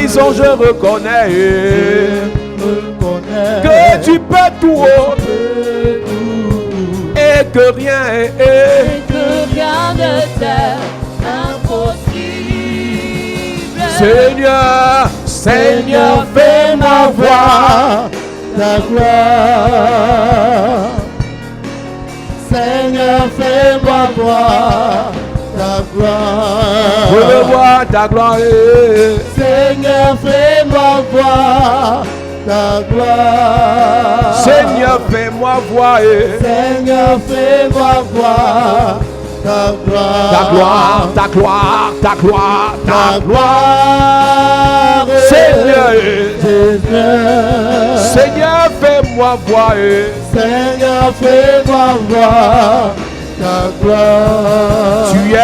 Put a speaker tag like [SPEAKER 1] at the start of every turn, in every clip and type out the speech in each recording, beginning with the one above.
[SPEAKER 1] Disons, je reconnais que tu peux tout et que rien
[SPEAKER 2] ne t'est impossible.
[SPEAKER 1] Seigneur, Seigneur, fais-moi voir
[SPEAKER 3] ta gloire. Seigneur, fais-moi voir ta gloire.
[SPEAKER 1] Je veux voir ta gloire.
[SPEAKER 3] Seigneur, fais-moi voir ta gloire.
[SPEAKER 1] Seigneur, fais-moi voir.
[SPEAKER 3] Seigneur, fais-moi voir ta gloire.
[SPEAKER 1] Ta gloire, ta gloire, ta gloire, ta
[SPEAKER 3] gloire.
[SPEAKER 1] Seigneur,
[SPEAKER 3] Seigneur,
[SPEAKER 1] Seigneur, fais-moi voir.
[SPEAKER 3] Seigneur, fais-moi voir ta gloire.
[SPEAKER 1] Tu es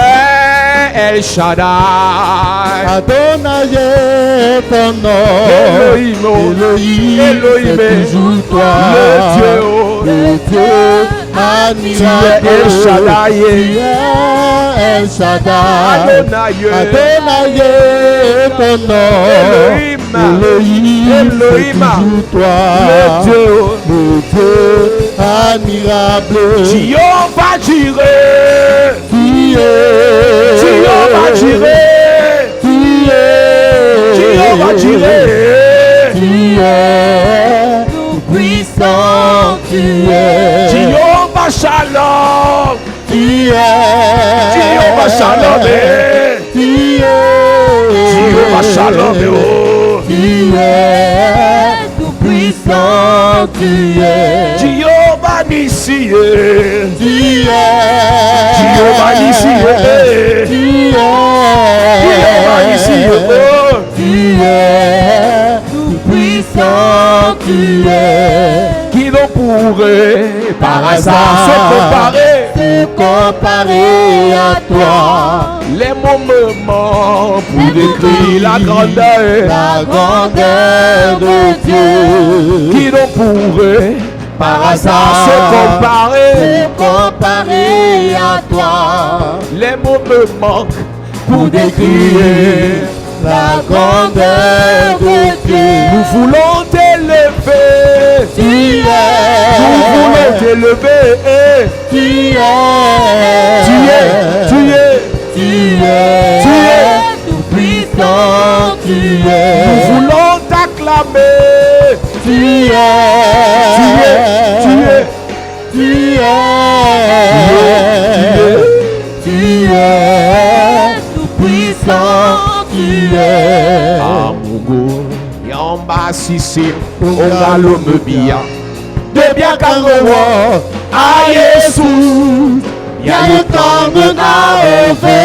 [SPEAKER 1] El Shaddai.
[SPEAKER 3] Adonai est ton nom.
[SPEAKER 1] Elohim, Elohim,
[SPEAKER 3] c'est toujours toi. Le Dieu admirable.
[SPEAKER 1] Tu es El Shaddai.
[SPEAKER 3] Tu es El Shaddai.
[SPEAKER 1] Adonai
[SPEAKER 3] est ton nom. Elohim, c'est toujours toi. Le Dieu admirable.
[SPEAKER 1] Jéhovah Jireh. Jéhovah Jireh. Jéhovah Jireh.
[SPEAKER 3] Tu es tout puissant. Tu es
[SPEAKER 1] Jéhovah Shalom.
[SPEAKER 3] Tu es
[SPEAKER 1] Jéhovah Shalom.
[SPEAKER 3] Tu es
[SPEAKER 1] Jéhovah Shalom.
[SPEAKER 3] Tu es tout puissant. Tu es
[SPEAKER 1] Jéhovah Nissi.
[SPEAKER 3] Tu es
[SPEAKER 1] Jéhovah Nissi.
[SPEAKER 3] Tu
[SPEAKER 1] Jéhovah Nissi.
[SPEAKER 3] Tu es tout puissant. Tu es
[SPEAKER 1] Qui donc pourrait par hasard se
[SPEAKER 3] comparer à toi.
[SPEAKER 1] Les mots me manquent pour décrire la grandeur
[SPEAKER 3] de Dieu.
[SPEAKER 1] Qui donc pourrait par hasard se comparer
[SPEAKER 3] à toi.
[SPEAKER 1] Les mots me manquent pour décrire
[SPEAKER 3] la grandeur de Dieu.
[SPEAKER 1] Nous voulons t'élever.
[SPEAKER 3] Tu es.
[SPEAKER 1] Nous voulons t'élever.
[SPEAKER 3] Tu es.
[SPEAKER 1] Tu es. Tu es.
[SPEAKER 3] Tu es.
[SPEAKER 1] Tu es.
[SPEAKER 3] Tout puissant. Tu es.
[SPEAKER 1] Nous voulons t'acclamer.
[SPEAKER 3] Tu es.
[SPEAKER 1] Tu es. Tu es.
[SPEAKER 3] Tu es. Tu es. Tout puissant. Tu es.
[SPEAKER 1] Amugo. Yamba sisi. Ongalo mebia. De bien kangowo. A Jesus.
[SPEAKER 3] Yalutangu na ove.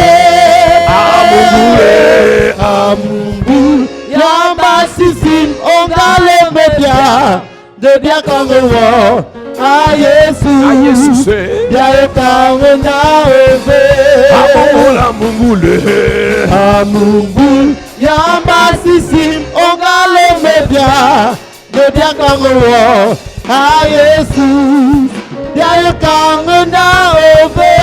[SPEAKER 3] Amungu. Yamba sisim. Ongalo mebia. De bien kangowo. A Jesus. Yalutangu na ove. Amungu. Yamba sisim. Ongalo mebia. De bien kangowo. A Jesus. Yalutangu na ove.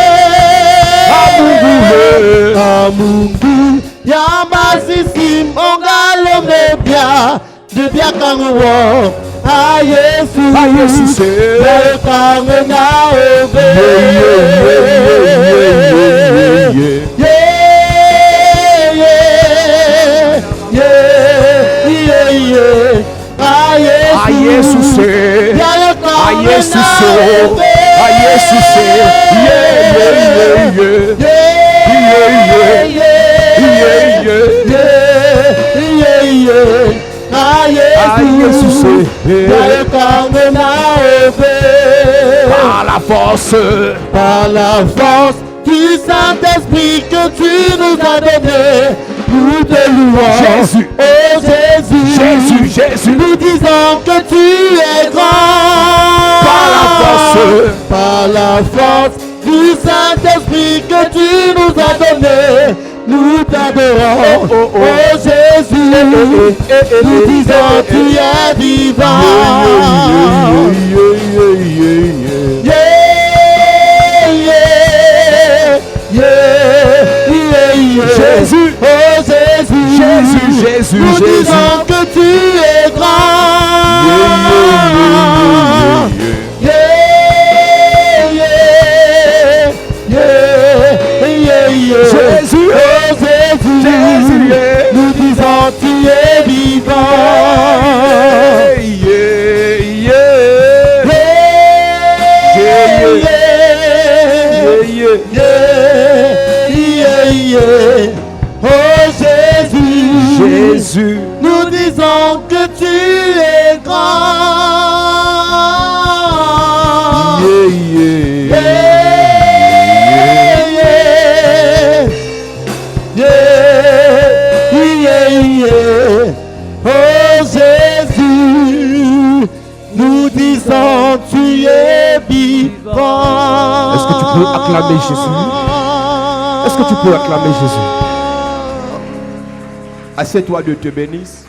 [SPEAKER 3] Amungu. Yamba sisim. Ongalo mebia. De bien kangowo. A Jesus. Yalutangu na ove. Par la force du Saint-Esprit que tu nous as donné, nous te louons.
[SPEAKER 1] Jésus.
[SPEAKER 3] Oh Jésus, nous disons que tu es grand. Par la force du Saint-Esprit que tu nous as donné, nous t'adorons. Oh Jésus, nous disons tu es vivant. Jésus, oh Jésus,
[SPEAKER 1] Jésus,
[SPEAKER 3] nous
[SPEAKER 1] Jésus.
[SPEAKER 3] disons que tu es grand. Yeah,
[SPEAKER 1] Jésus,
[SPEAKER 3] oh Jésus,
[SPEAKER 1] Jésus, yeah.
[SPEAKER 3] nous disons tu es vivant.
[SPEAKER 1] Yeah, yeah.
[SPEAKER 3] Oh Jésus,
[SPEAKER 1] Jésus,
[SPEAKER 3] nous disons que tu es grand. Oh Jésus, nous disons tu es vivant.
[SPEAKER 1] Est-ce que tu peux acclamer Jésus? Est-ce que tu peux acclamer Jésus? Assieds-toi, Dieu te bénisse.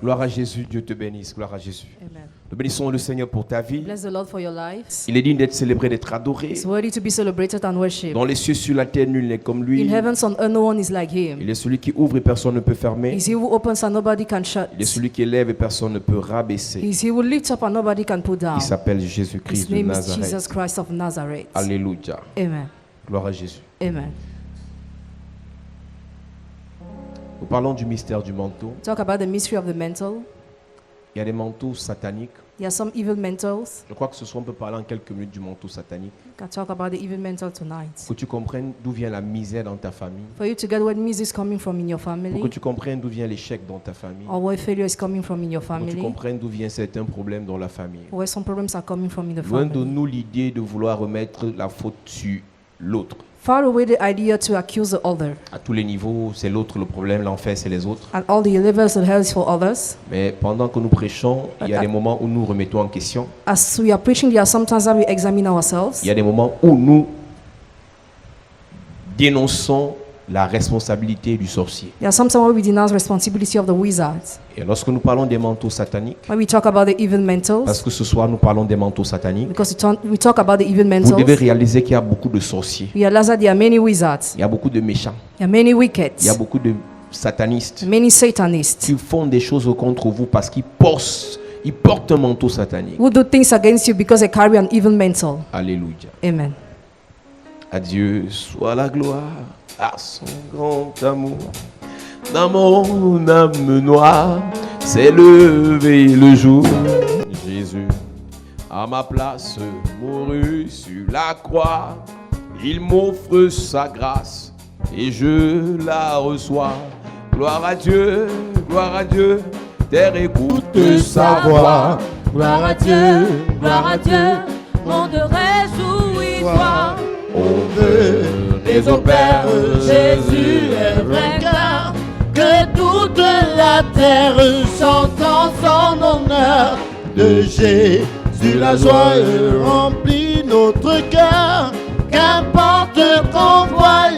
[SPEAKER 1] Gloire à Jésus, Dieu te bénisse. Gloire à Jésus.
[SPEAKER 2] Amen.
[SPEAKER 1] Nous bénissons le Seigneur pour ta vie.
[SPEAKER 2] Bless the Lord for your lives.
[SPEAKER 1] Il est digne d'être célébré, d'être adoré.
[SPEAKER 2] It's worthy to be celebrated and worshipped.
[SPEAKER 1] Dans les cieux, sur la terre, nul n'est comme lui.
[SPEAKER 2] In heavens on earth, no one is like him.
[SPEAKER 1] Il est celui qui ouvre et personne ne peut fermer.
[SPEAKER 2] He's he who opens and nobody can shut.
[SPEAKER 1] Il est celui qui élève et personne ne peut rabaisser.
[SPEAKER 2] He's he who lifts up and nobody can put down.
[SPEAKER 1] Il s'appelle
[SPEAKER 2] His
[SPEAKER 1] Jésus-Christ de
[SPEAKER 2] name is Jesus
[SPEAKER 1] Nazareth.
[SPEAKER 2] Christ of Nazareth.
[SPEAKER 1] Alléluia.
[SPEAKER 2] Amen.
[SPEAKER 1] Gloire à Jésus.
[SPEAKER 2] Amen.
[SPEAKER 1] Nous parlons du mystère du manteau.
[SPEAKER 2] Talk about the mystery of the mantle.
[SPEAKER 1] Il y a des manteaux sataniques.
[SPEAKER 2] There are some evil mantles.
[SPEAKER 1] Je crois que ce soir, on peut parler en quelques minutes du manteau satanique.
[SPEAKER 2] We can talk about the evil mantle tonight.
[SPEAKER 1] Pour que tu comprennes d'où vient la misère dans ta famille.
[SPEAKER 2] For you to get where misery is coming from in your
[SPEAKER 1] Pour que
[SPEAKER 2] family,
[SPEAKER 1] tu comprennes d'où vient l'échec dans ta famille.
[SPEAKER 2] or where failure is coming from in your
[SPEAKER 1] Pour que tu
[SPEAKER 2] family,
[SPEAKER 1] comprennes d'où viennent certains problèmes dans la famille.
[SPEAKER 2] where some problems are coming from in the
[SPEAKER 1] Loin de
[SPEAKER 2] family.
[SPEAKER 1] nous l'idée de vouloir remettre la faute sur l'autre.
[SPEAKER 2] Far away the idea to accuse the other.
[SPEAKER 1] À tous les niveaux, c'est l'autre le problème, l'enfer c'est les autres.
[SPEAKER 2] At all the levels, the hell is for others.
[SPEAKER 1] Mais pendant que nous prêchons, il y a des moments où nous remettons en question.
[SPEAKER 2] As we are preaching, there are sometimes that we examine ourselves.
[SPEAKER 1] Il y a des moments où nous dénonçons la responsabilité du sorcier.
[SPEAKER 2] There are sometimes where we denounce responsibility of the wizards.
[SPEAKER 1] Et lorsque nous parlons des manteaux sataniques,
[SPEAKER 2] When we talk about the evil mantles,
[SPEAKER 1] parce que ce soir nous parlons des manteaux sataniques,
[SPEAKER 2] because we talk about the evil
[SPEAKER 1] vous devez
[SPEAKER 2] mantles,
[SPEAKER 1] réaliser qu'il y a beaucoup de sorciers,
[SPEAKER 2] we realize that there are many wizards,
[SPEAKER 1] il y a beaucoup de méchants,
[SPEAKER 2] there are many
[SPEAKER 1] il y a
[SPEAKER 2] wickeds,
[SPEAKER 1] beaucoup de satanistes
[SPEAKER 2] many satanists
[SPEAKER 1] qui font des choses contre vous parce qu'ils portent un manteau satanique.
[SPEAKER 2] who do things against you because they carry an evil mantle.
[SPEAKER 1] Alléluia.
[SPEAKER 2] Amen.
[SPEAKER 1] À Dieu soit la gloire, à son grand amour. Dans mon âme noire s'est levé le jour. Jésus, à ma place, mourut sur la croix. Il m'offre sa grâce et je la reçois. Gloire à Dieu, terre écoute sa voix.
[SPEAKER 3] Gloire à Dieu,
[SPEAKER 4] monde réjouis-toi.
[SPEAKER 3] on veut les opères. Jésus est vainqueur. Que toute la terre chante en son honneur. De Jésus la joie remplit notre cœur. Qu'importe qu'on voie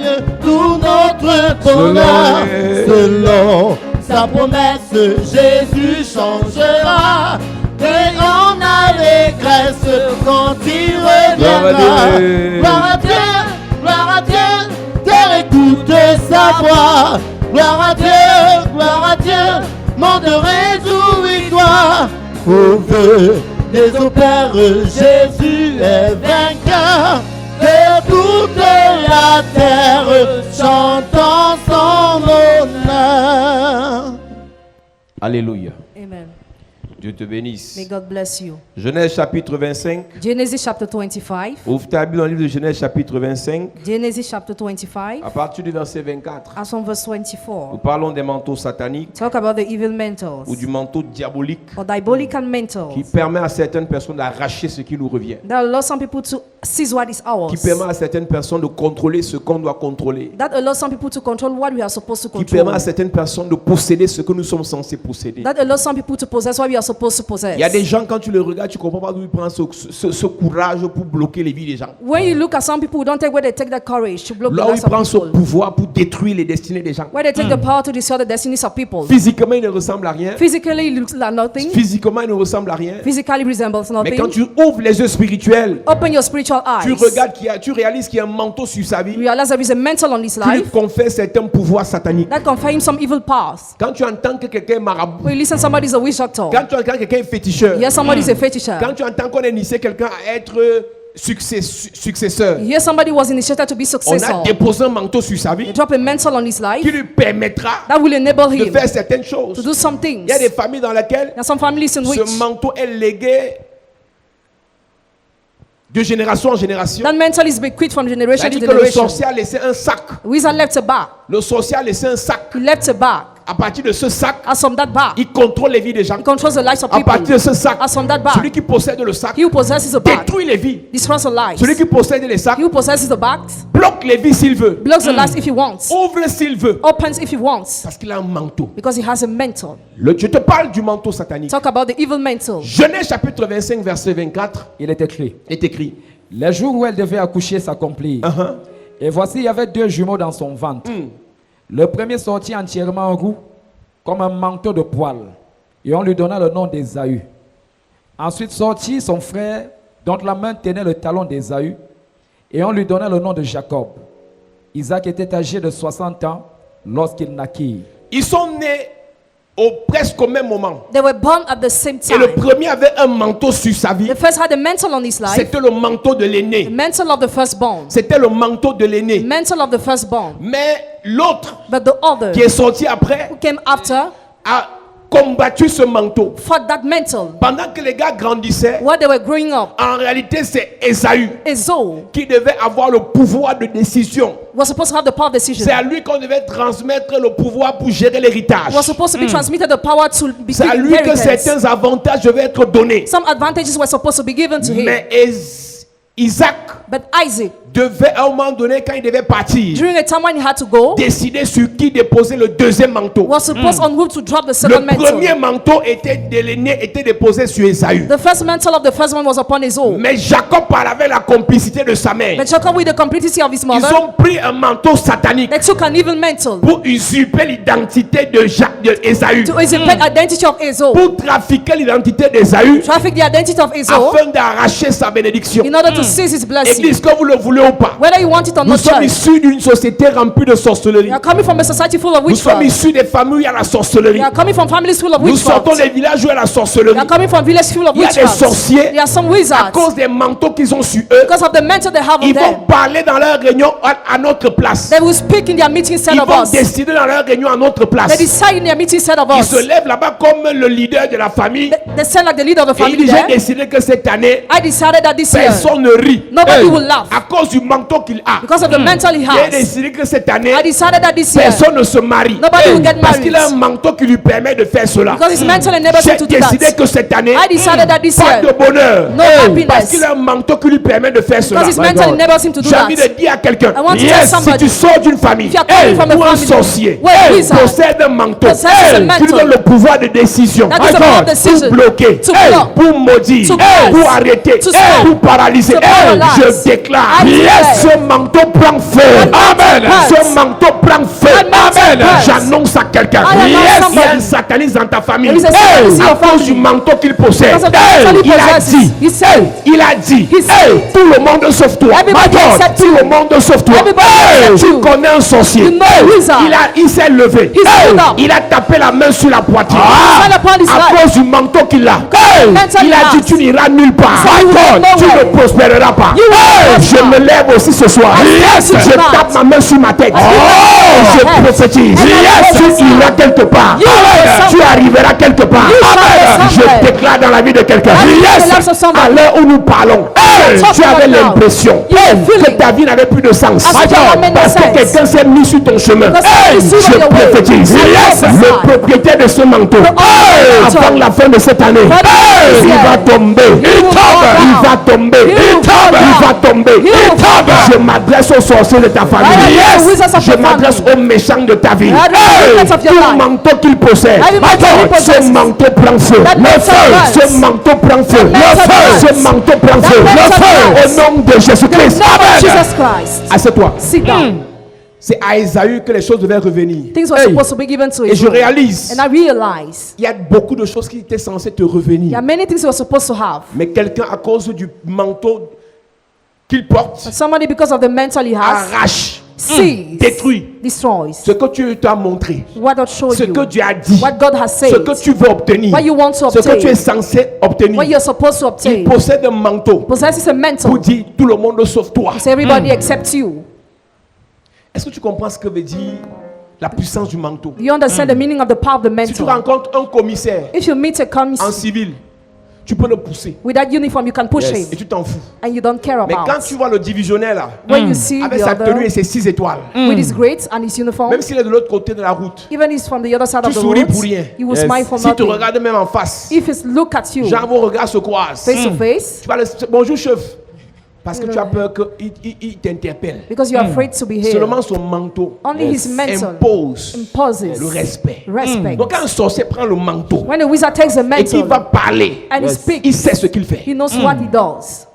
[SPEAKER 3] tout notre bonheur. Selon sa promesse, Jésus changera. Et en allégresse quand il reviendra. Gloire à Dieu, terre écoute sa voix. Gloire à Dieu, monde réjouis-toi. Au feu des opères, Jésus est vainqueur. Que toute la terre chante en son honneur.
[SPEAKER 1] Alléluia.
[SPEAKER 2] Amen.
[SPEAKER 1] Dieu te bénisse.
[SPEAKER 2] May God bless you.
[SPEAKER 1] Genèse chapitre 25.
[SPEAKER 2] Genesis chapter 25.
[SPEAKER 1] Ouvre ta Bible dans le livre de Genèse chapitre 25.
[SPEAKER 2] Genesis chapter 25.
[SPEAKER 1] À partir du verset 24.
[SPEAKER 2] As from verse
[SPEAKER 1] Nous
[SPEAKER 2] 24.
[SPEAKER 1] parlons des manteaux sataniques
[SPEAKER 2] Talk about the evil
[SPEAKER 1] ou
[SPEAKER 2] mantles
[SPEAKER 1] du manteau diabolique
[SPEAKER 2] or diabolical
[SPEAKER 1] qui
[SPEAKER 2] mantles
[SPEAKER 1] permet à certaines personnes d'arracher ce qui nous revient.
[SPEAKER 2] that allow some people to seize what is
[SPEAKER 1] Qui
[SPEAKER 2] ours.
[SPEAKER 1] permet à certaines personnes de contrôler ce qu'on doit contrôler.
[SPEAKER 2] That allows some people to control what we are supposed to
[SPEAKER 1] Qui permet
[SPEAKER 2] control.
[SPEAKER 1] à certaines personnes de posséder ce que nous sommes censés posséder.
[SPEAKER 2] That allows some people to possess what we are supposed supposed to possess.
[SPEAKER 1] Il y a des gens, quand tu les regardes, tu ne comprends pas d'où ils prennent ce courage pour bloquer les vies des gens.
[SPEAKER 2] When you look at some people who don't take where they take that courage to block the
[SPEAKER 1] Là où ils
[SPEAKER 2] lives of
[SPEAKER 1] prennent ce
[SPEAKER 2] people.
[SPEAKER 1] pouvoir pour détruire les destinées des gens.
[SPEAKER 2] Where they take the power to destroy the destinies of people.
[SPEAKER 1] Physiquement, il ne ressemble à rien.
[SPEAKER 2] Physically, it looks like nothing.
[SPEAKER 1] Physiquement, il ne ressemble à rien.
[SPEAKER 2] Physically, it resembles
[SPEAKER 1] Mais
[SPEAKER 2] nothing.
[SPEAKER 1] quand tu ouvres les yeux spirituels,
[SPEAKER 2] Open your spiritual
[SPEAKER 1] tu
[SPEAKER 2] eyes.
[SPEAKER 1] regardes tu réalises qu'il y a un manteau sur sa vie
[SPEAKER 2] Realize there is a mantle on his
[SPEAKER 1] qui lui
[SPEAKER 2] life
[SPEAKER 1] confère certains pouvoirs sataniques.
[SPEAKER 2] that confer him some evil powers.
[SPEAKER 1] Quand tu entends que quelqu'un est marabout,
[SPEAKER 2] When you listen, somebody's a witch doctor.
[SPEAKER 1] quand tu entends que quelqu'un est féticheur,
[SPEAKER 2] Yes, somebody's a fetisher.
[SPEAKER 1] quand tu entends qu'on a initié quelqu'un à être successeur,
[SPEAKER 2] Here, somebody was initiated to be
[SPEAKER 1] on
[SPEAKER 2] successor.
[SPEAKER 1] a déposé un manteau sur sa vie
[SPEAKER 2] They drop a mantle on his
[SPEAKER 1] qui
[SPEAKER 2] life
[SPEAKER 1] lui permettra
[SPEAKER 2] that will enable
[SPEAKER 1] de
[SPEAKER 2] him
[SPEAKER 1] faire certaines
[SPEAKER 2] to
[SPEAKER 1] choses.
[SPEAKER 2] do some things.
[SPEAKER 1] Il y a des familles dans lesquelles
[SPEAKER 2] There are some families in which
[SPEAKER 1] ce manteau est légué de génération en génération.
[SPEAKER 2] that mantle is bequeathed from generation to
[SPEAKER 1] C'est-à-dire que le
[SPEAKER 2] generation.
[SPEAKER 1] sorcier a laissé un sac.
[SPEAKER 2] The wizard left a bag.
[SPEAKER 1] Le sorcier a laissé un sac.
[SPEAKER 2] He left a bag.
[SPEAKER 1] À partir de ce sac,
[SPEAKER 2] As from that bag,
[SPEAKER 1] il contrôle les vies des gens.
[SPEAKER 2] he controls the lives of
[SPEAKER 1] À partir
[SPEAKER 2] people.
[SPEAKER 1] de ce sac,
[SPEAKER 2] As from that
[SPEAKER 1] celui
[SPEAKER 2] bag,
[SPEAKER 1] qui possède le sac
[SPEAKER 2] he who possesses a bag
[SPEAKER 1] détruit les vies.
[SPEAKER 2] destroys the lives.
[SPEAKER 1] Celui qui possède les sacs
[SPEAKER 2] He who possesses the bags
[SPEAKER 1] bloque les vies s'il veut.
[SPEAKER 2] blocks the lives if he wants.
[SPEAKER 1] Ouvre s'il veut.
[SPEAKER 2] Opens if he wants.
[SPEAKER 1] Parce qu'il a un manteau.
[SPEAKER 2] Because he has a mantle.
[SPEAKER 1] Je te parle du manteau satanique.
[SPEAKER 2] Talk about the evil mantle.
[SPEAKER 1] Genèse chapitre 25 verset 24
[SPEAKER 5] Il est écrit:
[SPEAKER 1] est écrit.
[SPEAKER 5] les jours où elle devait accoucher s'accomplirent.
[SPEAKER 1] Uh-huh.
[SPEAKER 5] Et voici, il y avait 2 jumeaux dans son ventre. Le premier sortit entièrement roux, comme un manteau de poil, et on lui donna le nom d'Ésaü. Ensuite sortit son frère, dont la main tenait le talon d'Ésaü, et on lui donna le nom de Jacob. Isaac était âgé de 60 ans lorsqu'il naquit.
[SPEAKER 1] Ils sont nés presque au même moment.
[SPEAKER 2] They were born at the same
[SPEAKER 1] Et le
[SPEAKER 2] time.
[SPEAKER 1] premier avait un manteau sur sa vie.
[SPEAKER 2] The first had a mantle on his life.
[SPEAKER 1] C'était le manteau de
[SPEAKER 2] The
[SPEAKER 1] l'aîné.
[SPEAKER 2] mantle of the firstborn.
[SPEAKER 1] C'était le manteau de l'aîné.
[SPEAKER 2] Mantle of the firstborn.
[SPEAKER 1] Mais l'autre
[SPEAKER 2] But the other
[SPEAKER 1] qui est sorti après
[SPEAKER 2] who came after
[SPEAKER 1] a combattu ce manteau.
[SPEAKER 2] fought that mantle.
[SPEAKER 1] Pendant que les gars grandissaient,
[SPEAKER 2] While they were growing up,
[SPEAKER 1] en réalité c'est Ésaü
[SPEAKER 2] Esau
[SPEAKER 1] qui devait avoir le pouvoir de décision.
[SPEAKER 2] was supposed to have the power of decision.
[SPEAKER 1] C'est à lui qu'on devait transmettre le pouvoir pour gérer l'héritage.
[SPEAKER 2] Was supposed to be transmitted the power to be
[SPEAKER 1] C'est à
[SPEAKER 2] given
[SPEAKER 1] lui que
[SPEAKER 2] inheritance.
[SPEAKER 1] certains avantages devaient être donnés.
[SPEAKER 2] Some advantages were supposed to be given to him.
[SPEAKER 1] Mais Isaac
[SPEAKER 2] But Isaac,
[SPEAKER 1] devait à un moment donné, quand il devait partir,
[SPEAKER 2] during a time when he had to go,
[SPEAKER 1] décider sur qui déposer le deuxième manteau.
[SPEAKER 2] was supposed on who to drop the
[SPEAKER 1] Le
[SPEAKER 2] second
[SPEAKER 1] premier
[SPEAKER 2] mantle.
[SPEAKER 1] manteau était de l'aîné, était déposé sur Ésaü.
[SPEAKER 2] The first mantle of the first one was upon Esau.
[SPEAKER 1] Mais Jacob, avec la complicité de sa mère,
[SPEAKER 2] But Jacob, with the complicity of his
[SPEAKER 1] ils
[SPEAKER 2] mother,
[SPEAKER 1] ont pris un manteau satanique
[SPEAKER 2] they took an evil mantle
[SPEAKER 1] pour usurper l'identité de Ésaü,
[SPEAKER 2] to usurp the identity of Esau,
[SPEAKER 1] pour trafiquer l'identité d'Ésaü,
[SPEAKER 2] traffic the identity of Esau,
[SPEAKER 1] afin d'arracher sa bénédiction.
[SPEAKER 2] in order to seize his blessing.
[SPEAKER 1] Église, que vous le voulez ou pas,
[SPEAKER 2] Whether you want it or
[SPEAKER 1] nous
[SPEAKER 2] not,
[SPEAKER 1] sommes
[SPEAKER 2] church,
[SPEAKER 1] issus d'une société remplie de sorcellerie.
[SPEAKER 2] you are coming from a society full of
[SPEAKER 1] Nous sommes
[SPEAKER 2] witchcraft.
[SPEAKER 1] issus des familles où il y a la sorcellerie.
[SPEAKER 2] You are coming from families full of
[SPEAKER 1] Nous sortons
[SPEAKER 2] witchcraft.
[SPEAKER 1] des villages où il y a la
[SPEAKER 2] You
[SPEAKER 1] sorcellerie.
[SPEAKER 2] are coming from villages full of
[SPEAKER 1] Il y a des
[SPEAKER 2] witchcraft.
[SPEAKER 1] sorciers
[SPEAKER 2] There are some
[SPEAKER 1] à
[SPEAKER 2] wizards.
[SPEAKER 1] cause des manteaux qu'ils ont sur eux.
[SPEAKER 2] Because of the mantle they have on
[SPEAKER 1] Ils vont
[SPEAKER 2] them,
[SPEAKER 1] parler dans leur réunion à notre place.
[SPEAKER 2] they will speak in their meeting instead
[SPEAKER 1] Ils
[SPEAKER 2] of
[SPEAKER 1] vont
[SPEAKER 2] us.
[SPEAKER 1] décider dans leur réunion à notre
[SPEAKER 2] They
[SPEAKER 1] place.
[SPEAKER 2] decide in their meeting instead of
[SPEAKER 1] Ils
[SPEAKER 2] us.
[SPEAKER 1] se lèvent là-bas comme le leader de la famille.
[SPEAKER 2] They sound like the leader of the
[SPEAKER 1] Et il
[SPEAKER 2] family
[SPEAKER 1] dit, j'ai
[SPEAKER 2] there.
[SPEAKER 1] décidé que cette année,
[SPEAKER 2] I decided that this year,
[SPEAKER 1] personne ne rit.
[SPEAKER 2] nobody will laugh.
[SPEAKER 1] À cause du manteau qu'il a.
[SPEAKER 2] Because of the mantle he
[SPEAKER 1] J'ai
[SPEAKER 2] has.
[SPEAKER 1] décidé que cette année,
[SPEAKER 2] I decided that this year,
[SPEAKER 1] personne ne se marie.
[SPEAKER 2] nobody will get
[SPEAKER 1] Parce qu'il a un
[SPEAKER 2] married.
[SPEAKER 1] manteau qui lui permet de faire cela.
[SPEAKER 2] Because his mantle enables
[SPEAKER 1] J'ai
[SPEAKER 2] him to do
[SPEAKER 1] décidé
[SPEAKER 2] that.
[SPEAKER 1] que cette année,
[SPEAKER 2] I decided that this
[SPEAKER 1] pas de
[SPEAKER 2] year,
[SPEAKER 1] bonheur.
[SPEAKER 2] no
[SPEAKER 1] Parce
[SPEAKER 2] happiness.
[SPEAKER 1] qu'il a un manteau qui lui permet de faire cela.
[SPEAKER 2] Because his mantle enables him to do
[SPEAKER 1] J'ai
[SPEAKER 2] that.
[SPEAKER 1] envie de dire à quelqu'un,
[SPEAKER 2] I want to tell
[SPEAKER 1] yes, si
[SPEAKER 2] somebody,
[SPEAKER 1] tu sors d'une famille,
[SPEAKER 2] if you are coming from a
[SPEAKER 1] ou un
[SPEAKER 2] family
[SPEAKER 1] sorcier,
[SPEAKER 2] where a wizard
[SPEAKER 1] possède un manteau,
[SPEAKER 2] possesses a
[SPEAKER 1] qui lui
[SPEAKER 2] mantle,
[SPEAKER 1] donne le pouvoir de décision,
[SPEAKER 2] that is the power of
[SPEAKER 1] pour
[SPEAKER 2] decision,
[SPEAKER 1] bloquer,
[SPEAKER 2] to block,
[SPEAKER 1] pour maudire,
[SPEAKER 2] to curse,
[SPEAKER 1] pour arrêter,
[SPEAKER 2] to stop,
[SPEAKER 1] pour paralyser.
[SPEAKER 2] to paralyze.
[SPEAKER 1] Je déclare,
[SPEAKER 2] I declare,
[SPEAKER 1] yes, ce manteau prend feu.
[SPEAKER 2] Amen.
[SPEAKER 1] Ce manteau prend feu.
[SPEAKER 2] That mantle burns.
[SPEAKER 1] J'annonce à quelqu'un,
[SPEAKER 2] I announce
[SPEAKER 1] yes, il y a
[SPEAKER 2] somebody.
[SPEAKER 1] un satanisme dans ta famille.
[SPEAKER 2] There is a satanism in
[SPEAKER 1] À
[SPEAKER 2] your
[SPEAKER 1] cause
[SPEAKER 2] family.
[SPEAKER 1] du manteau qu'il possède.
[SPEAKER 2] Because of the mantle he
[SPEAKER 1] Il a
[SPEAKER 2] possesses.
[SPEAKER 1] dit,
[SPEAKER 2] He said,
[SPEAKER 1] il a dit,
[SPEAKER 2] He said,
[SPEAKER 1] tout le monde sauf toi.
[SPEAKER 2] Everybody
[SPEAKER 1] My God,
[SPEAKER 2] except
[SPEAKER 1] tout
[SPEAKER 2] you.
[SPEAKER 1] le monde sauf toi.
[SPEAKER 2] Everybody except
[SPEAKER 1] Tu
[SPEAKER 2] you.
[SPEAKER 1] connais un sorcier.
[SPEAKER 2] You know a wizard.
[SPEAKER 1] Il s'est levé.
[SPEAKER 2] He stood up.
[SPEAKER 1] Il a tapé la main sur la poitrine.
[SPEAKER 2] He fell upon his
[SPEAKER 1] À
[SPEAKER 2] life.
[SPEAKER 1] cause du manteau qu'il a.
[SPEAKER 2] mantle
[SPEAKER 1] Il
[SPEAKER 2] he
[SPEAKER 1] a dit,
[SPEAKER 2] has.
[SPEAKER 1] tu n'iras nulle part.
[SPEAKER 2] So you will
[SPEAKER 1] My God,
[SPEAKER 2] go
[SPEAKER 1] tu
[SPEAKER 2] nowhere.
[SPEAKER 1] ne prospéreras pas.
[SPEAKER 2] You will
[SPEAKER 1] Je
[SPEAKER 2] prosper.
[SPEAKER 1] me lève aussi ce soir.
[SPEAKER 2] I
[SPEAKER 1] Yes,
[SPEAKER 2] stand
[SPEAKER 1] je
[SPEAKER 2] tonight.
[SPEAKER 1] tape ma main sur ma tête. Je
[SPEAKER 2] head.
[SPEAKER 1] prophétise.
[SPEAKER 2] And I
[SPEAKER 1] Yes,
[SPEAKER 2] prophesy.
[SPEAKER 1] tu iras quelque part.
[SPEAKER 2] You will go
[SPEAKER 1] Tu
[SPEAKER 2] somewhere.
[SPEAKER 1] arriveras quelque part.
[SPEAKER 2] You shall go somewhere.
[SPEAKER 1] Je déclare dans la vie de quelqu'un.
[SPEAKER 2] I declare
[SPEAKER 1] Yes,
[SPEAKER 2] the lives of somebody.
[SPEAKER 1] à l'heure où nous parlons,
[SPEAKER 2] talking
[SPEAKER 1] tu avais
[SPEAKER 2] right now.
[SPEAKER 1] l'impression
[SPEAKER 2] You were
[SPEAKER 1] que
[SPEAKER 2] feeling
[SPEAKER 1] ta vie n'avait plus de sens.
[SPEAKER 2] as if you had made no
[SPEAKER 1] Parce que
[SPEAKER 2] sense.
[SPEAKER 1] quelqu'un s'est mis sur ton chemin.
[SPEAKER 2] Because somebody stood on
[SPEAKER 1] Je
[SPEAKER 2] your way.
[SPEAKER 1] prophétise.
[SPEAKER 2] I
[SPEAKER 1] Yes,
[SPEAKER 2] prophesy.
[SPEAKER 1] le propriétaire de ce manteau,
[SPEAKER 2] mantle.
[SPEAKER 1] avant la fin de cette année,
[SPEAKER 2] this
[SPEAKER 1] il
[SPEAKER 2] year,
[SPEAKER 1] va tomber.
[SPEAKER 2] will fall
[SPEAKER 1] Il
[SPEAKER 2] down.
[SPEAKER 1] va tomber.
[SPEAKER 2] He will fall
[SPEAKER 1] Il va
[SPEAKER 2] down.
[SPEAKER 1] tomber.
[SPEAKER 2] He will fall down.
[SPEAKER 1] Je m'adresse aux sorciers de ta
[SPEAKER 2] I
[SPEAKER 1] famille.
[SPEAKER 2] am the wizards of
[SPEAKER 1] Je
[SPEAKER 2] your
[SPEAKER 1] m'adresse
[SPEAKER 2] family.
[SPEAKER 1] aux méchants de ta vie.
[SPEAKER 2] I am the wizards of your
[SPEAKER 1] Tout
[SPEAKER 2] life.
[SPEAKER 1] manteau qu'il possède,
[SPEAKER 2] Every mantle he
[SPEAKER 1] ce
[SPEAKER 2] possesses.
[SPEAKER 1] manteau prend feu.
[SPEAKER 2] That
[SPEAKER 3] Le
[SPEAKER 2] mantle
[SPEAKER 3] feu.
[SPEAKER 2] burns.
[SPEAKER 3] Ce manteau prend feu.
[SPEAKER 2] That mantle burns.
[SPEAKER 3] Ce manteau prend
[SPEAKER 2] That
[SPEAKER 3] feu.
[SPEAKER 2] mantle burns.
[SPEAKER 3] Au nom de Jésus-Christ.
[SPEAKER 2] Lord
[SPEAKER 3] Amen.
[SPEAKER 2] Jesus Christ.
[SPEAKER 3] Assieds-toi.
[SPEAKER 2] Sit down.
[SPEAKER 3] C'est à Ésaü que les choses devaient revenir.
[SPEAKER 2] Things were
[SPEAKER 3] Hey.
[SPEAKER 2] supposed to be given to
[SPEAKER 3] Et je
[SPEAKER 2] Israel.
[SPEAKER 3] réalise,
[SPEAKER 2] And I realize
[SPEAKER 3] il y a beaucoup de choses qui étaient censées te
[SPEAKER 2] there
[SPEAKER 3] revenir.
[SPEAKER 2] are many things you were supposed to have.
[SPEAKER 3] Mais quelqu'un, à cause du manteau qu'il porte,
[SPEAKER 2] But somebody, because of the mental he has,
[SPEAKER 3] arrache,
[SPEAKER 2] sees,
[SPEAKER 3] détruit
[SPEAKER 2] destroys
[SPEAKER 3] ce que tu t'as montré,
[SPEAKER 2] what God showed
[SPEAKER 3] ce
[SPEAKER 2] you,
[SPEAKER 3] que Dieu a dit,
[SPEAKER 2] what God has
[SPEAKER 3] ce
[SPEAKER 2] said,
[SPEAKER 3] que tu veux obtenir,
[SPEAKER 2] what you want to
[SPEAKER 3] ce que tu es
[SPEAKER 2] obtain,
[SPEAKER 3] censé obtenir.
[SPEAKER 2] what you're supposed to
[SPEAKER 3] Il
[SPEAKER 2] obtain.
[SPEAKER 3] possède un manteau
[SPEAKER 2] Possesses a
[SPEAKER 3] pour
[SPEAKER 2] mental.
[SPEAKER 3] dire tout le monde sauf toi.
[SPEAKER 2] So everybody except you.
[SPEAKER 3] Est-ce que tu comprends ce que veut dire la puissance du manteau?
[SPEAKER 2] Do you understand the meaning of the power of the
[SPEAKER 3] Si tu
[SPEAKER 2] mental?
[SPEAKER 3] rencontres un commissaire
[SPEAKER 2] If you meet a
[SPEAKER 3] en
[SPEAKER 2] commissioner
[SPEAKER 3] civil, tu peux le pousser
[SPEAKER 2] with that uniform, you can push
[SPEAKER 3] et
[SPEAKER 2] him
[SPEAKER 3] tu t'en fous.
[SPEAKER 2] and you don't care
[SPEAKER 3] Mais quand
[SPEAKER 2] about.
[SPEAKER 3] tu vois le divisionnaire là,
[SPEAKER 2] When you see
[SPEAKER 3] avec
[SPEAKER 2] the
[SPEAKER 3] sa tenue et
[SPEAKER 2] other
[SPEAKER 3] ses 6 étoiles,
[SPEAKER 2] with his grades and his uniform,
[SPEAKER 3] même s'il est de l'autre côté de la route,
[SPEAKER 2] even if he's from the other side
[SPEAKER 3] tu
[SPEAKER 2] of the
[SPEAKER 3] souris
[SPEAKER 2] road,
[SPEAKER 3] pour rien.
[SPEAKER 2] you will smile for
[SPEAKER 3] Si tu
[SPEAKER 2] nothing.
[SPEAKER 3] regardes même en face,
[SPEAKER 2] If he look at you
[SPEAKER 3] genre vos regards se croisent.
[SPEAKER 2] face to face,
[SPEAKER 3] Tu vas le bonjour chef, parce que tu as peur qu'il t'interpelle.
[SPEAKER 2] because you're afraid to be here,
[SPEAKER 3] Seulement son manteau
[SPEAKER 2] only his mental
[SPEAKER 3] impose
[SPEAKER 2] imposes
[SPEAKER 3] le respect.
[SPEAKER 2] respect.
[SPEAKER 3] Donc quand un sorcier prend le manteau
[SPEAKER 2] When a wizard takes a
[SPEAKER 3] et qu'il va
[SPEAKER 2] mantle
[SPEAKER 3] parler,
[SPEAKER 2] and he speaks,
[SPEAKER 3] il sait ce qu'il fait.
[SPEAKER 2] he knows what he does.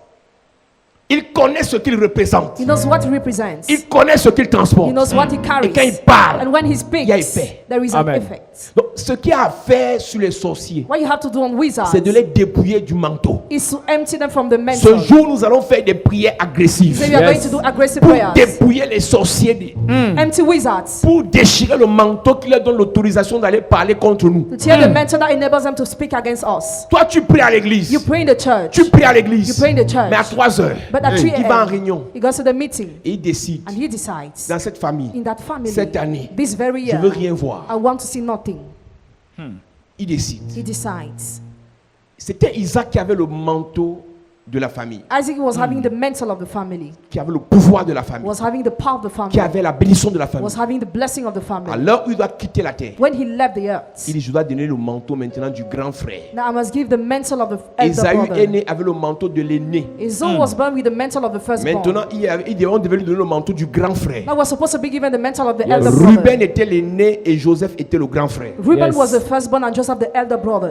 [SPEAKER 3] Il connaît ce qu'il représente.
[SPEAKER 2] He knows what he represents.
[SPEAKER 3] Il connaît ce qu'il transporte.
[SPEAKER 2] He knows what he
[SPEAKER 3] Et
[SPEAKER 2] carries.
[SPEAKER 3] quand il parle,
[SPEAKER 2] And when he
[SPEAKER 3] il y a
[SPEAKER 2] speaks,
[SPEAKER 3] effet.
[SPEAKER 2] there is an
[SPEAKER 5] Amen.
[SPEAKER 2] effect.
[SPEAKER 3] donc, ce qu'il y a à faire sur les sorciers,
[SPEAKER 2] What you have to do on wizards
[SPEAKER 3] c'est de les dépouiller du manteau.
[SPEAKER 2] is to empty them from the
[SPEAKER 3] Ce
[SPEAKER 2] mental.
[SPEAKER 3] jour, nous allons faire des prières agressives
[SPEAKER 2] So we are
[SPEAKER 5] Yes.
[SPEAKER 2] going to do aggressive
[SPEAKER 3] pour
[SPEAKER 2] prayers.
[SPEAKER 3] dépouiller les sorciers,
[SPEAKER 2] Empty wizards.
[SPEAKER 3] pour déchirer le manteau qui leur donne l'autorisation d'aller parler contre nous.
[SPEAKER 2] To tear the mental that enables them to speak against us.
[SPEAKER 3] Toi, tu pries à l'église.
[SPEAKER 2] You pray in the church.
[SPEAKER 3] Tu pries à
[SPEAKER 2] You
[SPEAKER 3] l'église.
[SPEAKER 2] pray in the church.
[SPEAKER 3] Mais à 3 heures,
[SPEAKER 2] But at 3
[SPEAKER 3] il va en
[SPEAKER 2] a.m.,
[SPEAKER 3] réunion
[SPEAKER 2] he goes to the meeting
[SPEAKER 3] et il décide
[SPEAKER 2] and he decides
[SPEAKER 3] dans cette famille,
[SPEAKER 2] in that family,
[SPEAKER 3] cette année,
[SPEAKER 2] this very
[SPEAKER 3] je
[SPEAKER 2] year,
[SPEAKER 3] veux rien voir.
[SPEAKER 2] I want to see nothing.
[SPEAKER 3] Il décide.
[SPEAKER 2] He decides.
[SPEAKER 3] C'était Isaac qui avait le manteau de la famille,
[SPEAKER 2] Isaac was having the mental of the family,
[SPEAKER 3] qui avait le pouvoir de la famille,
[SPEAKER 2] was having the power of the
[SPEAKER 3] qui
[SPEAKER 2] family,
[SPEAKER 3] avait la bénédiction de la famille.
[SPEAKER 2] was having the blessing of the
[SPEAKER 3] À
[SPEAKER 2] family.
[SPEAKER 3] l'heure où il doit quitter la terre,
[SPEAKER 2] When he left the earth,
[SPEAKER 3] il dit, je dois donner le manteau maintenant du grand frère.
[SPEAKER 2] now I must give the mental of the elder
[SPEAKER 3] Esaü est
[SPEAKER 2] brother.
[SPEAKER 3] né avec le manteau de l'aîné.
[SPEAKER 2] Esau was born with the mental of the firstborn.
[SPEAKER 3] Maintenant, on devait lui donner le manteau du grand frère.
[SPEAKER 2] Now we're supposed to be given the mental of the elder brother.
[SPEAKER 3] Ruben était l'aîné et Joseph était le grand frère.
[SPEAKER 2] Reuben
[SPEAKER 5] Yes.
[SPEAKER 2] was the firstborn and Joseph the elder brother.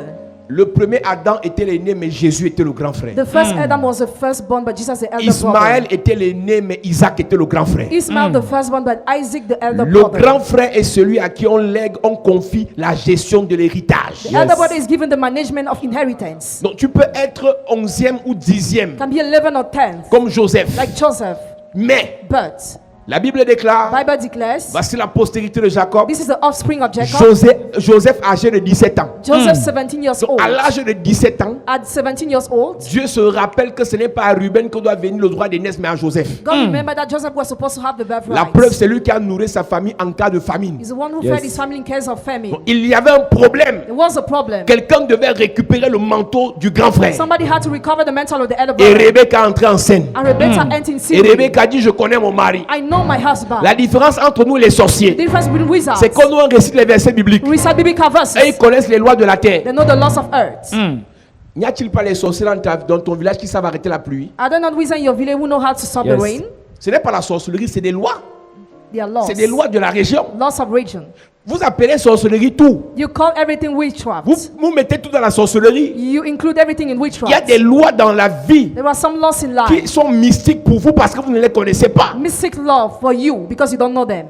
[SPEAKER 3] Le premier Adam était l'aîné, mais Jésus était le grand frère.
[SPEAKER 2] The first Adam was the firstborn, but Jesus the elder
[SPEAKER 3] Ismaël
[SPEAKER 2] brother.
[SPEAKER 3] était l'aîné, mais Isaac était le grand frère.
[SPEAKER 2] Ismael the firstborn, but Isaac the elder
[SPEAKER 3] Le
[SPEAKER 2] brother.
[SPEAKER 3] grand frère est celui à qui on lègue, on confie la gestion de l'héritage.
[SPEAKER 2] The elder brother is given the management of inheritance.
[SPEAKER 3] Donc tu peux être 11e ou 10e,
[SPEAKER 2] Can be 11 or 10,
[SPEAKER 3] comme Joseph.
[SPEAKER 2] like Joseph.
[SPEAKER 3] Mais
[SPEAKER 2] But
[SPEAKER 3] la Bible déclare,
[SPEAKER 2] Bible declares
[SPEAKER 3] voici la postérité de Jacob,
[SPEAKER 2] this is the offspring of Jacob.
[SPEAKER 3] Joseph âgé de 17 ans.
[SPEAKER 2] Joseph 17 years
[SPEAKER 3] Donc
[SPEAKER 2] old.
[SPEAKER 3] à l'âge de 17 ans,
[SPEAKER 2] At 17 years old,
[SPEAKER 3] Dieu se rappelle que ce n'est pas à Ruben que doit venir le droit d'aînesse, mais à Joseph.
[SPEAKER 2] God remembered that Joseph was supposed to have the
[SPEAKER 3] La
[SPEAKER 2] birthright.
[SPEAKER 3] preuve, c'est lui qui a nourri sa famille en cas de famine.
[SPEAKER 2] He's the one who
[SPEAKER 5] Yes.
[SPEAKER 2] fed his family in case of famine.
[SPEAKER 3] Donc, il y avait un problème.
[SPEAKER 2] There was a problem.
[SPEAKER 3] Quelqu'un devait récupérer le manteau du grand frère.
[SPEAKER 2] Somebody had to recover the mantle of the elder
[SPEAKER 3] Et
[SPEAKER 2] brother.
[SPEAKER 3] Rebecca est entrée en scène.
[SPEAKER 2] And Rebecca entered in
[SPEAKER 3] Et
[SPEAKER 2] scene.
[SPEAKER 3] Rebecca dit, je connais mon mari.
[SPEAKER 2] I know my husband.
[SPEAKER 3] La différence entre nous les
[SPEAKER 2] The
[SPEAKER 3] sorciers,
[SPEAKER 2] difference between wizards.
[SPEAKER 3] c'est qu'on nous récite les versets bibliques.
[SPEAKER 2] We recite biblical verses.
[SPEAKER 3] Et ils connaissent les lois de la terre.
[SPEAKER 2] They know the laws of earth.
[SPEAKER 3] N'y a-t-il pas les sorciers dans ton village qui savent arrêter la pluie?
[SPEAKER 2] Are there not wizards in your village who know how to stop the
[SPEAKER 5] Yes.
[SPEAKER 2] rain?
[SPEAKER 3] Ce n'est pas la sorcellerie, c'est des lois.
[SPEAKER 2] They are laws.
[SPEAKER 3] C'est des lois de la région.
[SPEAKER 2] Laws of region.
[SPEAKER 3] Vous appelez sorcellerie tout.
[SPEAKER 2] You call everything witchcraft.
[SPEAKER 3] Vous mettez tout dans la sorcellerie.
[SPEAKER 2] You include everything in
[SPEAKER 3] Il y a
[SPEAKER 2] witchcraft.
[SPEAKER 3] des lois dans la vie
[SPEAKER 2] There are some laws in
[SPEAKER 3] qui
[SPEAKER 2] life.
[SPEAKER 3] sont mystiques pour vous parce que vous ne les connaissez pas.
[SPEAKER 2] Mystic law for you because you don't know them.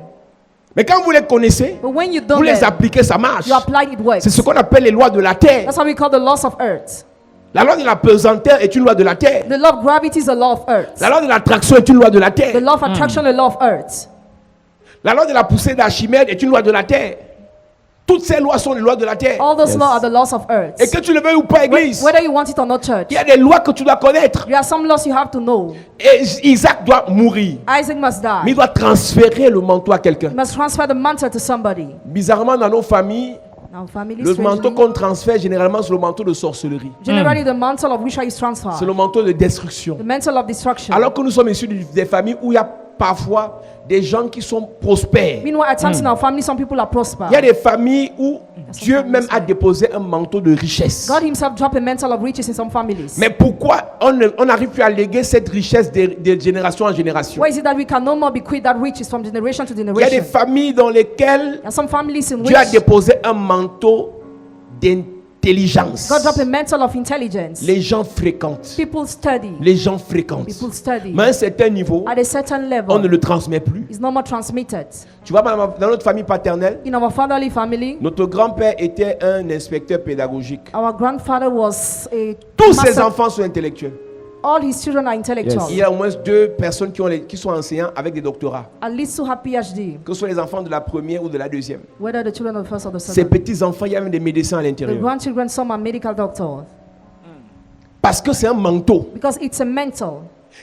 [SPEAKER 3] Mais quand vous les connaissez,
[SPEAKER 2] But when you
[SPEAKER 3] vous
[SPEAKER 2] don't
[SPEAKER 3] les
[SPEAKER 2] them,
[SPEAKER 3] appliquez, ça marche.
[SPEAKER 2] you apply it works.
[SPEAKER 3] C'est ce qu'on appelle les lois de la terre.
[SPEAKER 2] That's what we call the laws of earth.
[SPEAKER 3] La loi de la pesanteur est une loi de la terre.
[SPEAKER 2] The law of gravity is a law of earth.
[SPEAKER 3] La loi de l'attraction est une loi de la
[SPEAKER 2] The
[SPEAKER 3] terre.
[SPEAKER 2] law of attraction is a law of earth.
[SPEAKER 3] La loi de la poussée d'Archimède est une loi de la terre. Toutes ces lois sont les lois de la terre.
[SPEAKER 2] All those laws are the laws of earth.
[SPEAKER 3] Et que tu le veuilles ou pas, église,
[SPEAKER 2] Whether you want it or not, church.
[SPEAKER 3] il y a des lois que tu dois connaître.
[SPEAKER 2] There are some laws you have to know.
[SPEAKER 3] Et Isaac doit mourir.
[SPEAKER 2] Isaac must
[SPEAKER 3] Mais
[SPEAKER 2] die.
[SPEAKER 3] il doit transférer le manteau à quelqu'un.
[SPEAKER 2] You must transfer the mantle to somebody.
[SPEAKER 3] Bizarrement, dans nos familles,
[SPEAKER 2] Now, family,
[SPEAKER 3] le manteau
[SPEAKER 2] strangely,
[SPEAKER 3] qu'on transfère généralement, c'est le manteau de sorcellerie.
[SPEAKER 2] generally the mantle of witchcraft is
[SPEAKER 3] C'est
[SPEAKER 2] transferred.
[SPEAKER 3] le manteau de destruction.
[SPEAKER 2] The mantle of destruction.
[SPEAKER 3] Alors que nous sommes issus des familles où il y a parfois des gens qui sont prospères.
[SPEAKER 2] Meanwhile, at times in our family, some people are prosper.
[SPEAKER 3] Il y a des familles où Dieu même a déposé un manteau de richesse.
[SPEAKER 2] God himself dropped a mantle of riches in some families.
[SPEAKER 3] Mais pourquoi on n'arrive plus à léguer cette richesse de génération en génération?
[SPEAKER 2] Why is it that we can no more bequeath that riches from generation to
[SPEAKER 3] Il y a des
[SPEAKER 2] generation?
[SPEAKER 3] familles dans lesquelles
[SPEAKER 2] There are some families in which
[SPEAKER 3] Dieu a déposé un manteau
[SPEAKER 1] d'intelligence.
[SPEAKER 2] God dropped a mantle of intelligence.
[SPEAKER 1] Les gens fréquentent.
[SPEAKER 2] People study.
[SPEAKER 1] Les gens fréquentent.
[SPEAKER 2] People study.
[SPEAKER 1] Mais à un certain niveau,
[SPEAKER 2] At a certain
[SPEAKER 1] on ne
[SPEAKER 2] level,
[SPEAKER 1] le transmet plus.
[SPEAKER 2] it's no more transmitted.
[SPEAKER 1] Tu vois, dans notre famille paternelle,
[SPEAKER 2] In our fatherly family,
[SPEAKER 1] notre grand-père était un inspecteur pédagogique.
[SPEAKER 2] our grandfather was a
[SPEAKER 1] Tous ses
[SPEAKER 2] master.
[SPEAKER 1] enfants sont intellectuels.
[SPEAKER 2] All his children are intellectual.
[SPEAKER 1] Il y a au moins 2 personnes qui sont enseignants avec des doctorats.
[SPEAKER 2] At least to have PhD,
[SPEAKER 1] Que ce soit les enfants de la première ou de la deuxième.
[SPEAKER 2] whether the children of the first or the
[SPEAKER 1] Ces
[SPEAKER 2] second.
[SPEAKER 1] petits-enfants, il y a même des médecins à
[SPEAKER 2] The
[SPEAKER 1] l'intérieur.
[SPEAKER 2] grandchildren, some are medical doctors.
[SPEAKER 1] Parce que c'est un manteau.
[SPEAKER 2] Because it's a mantle.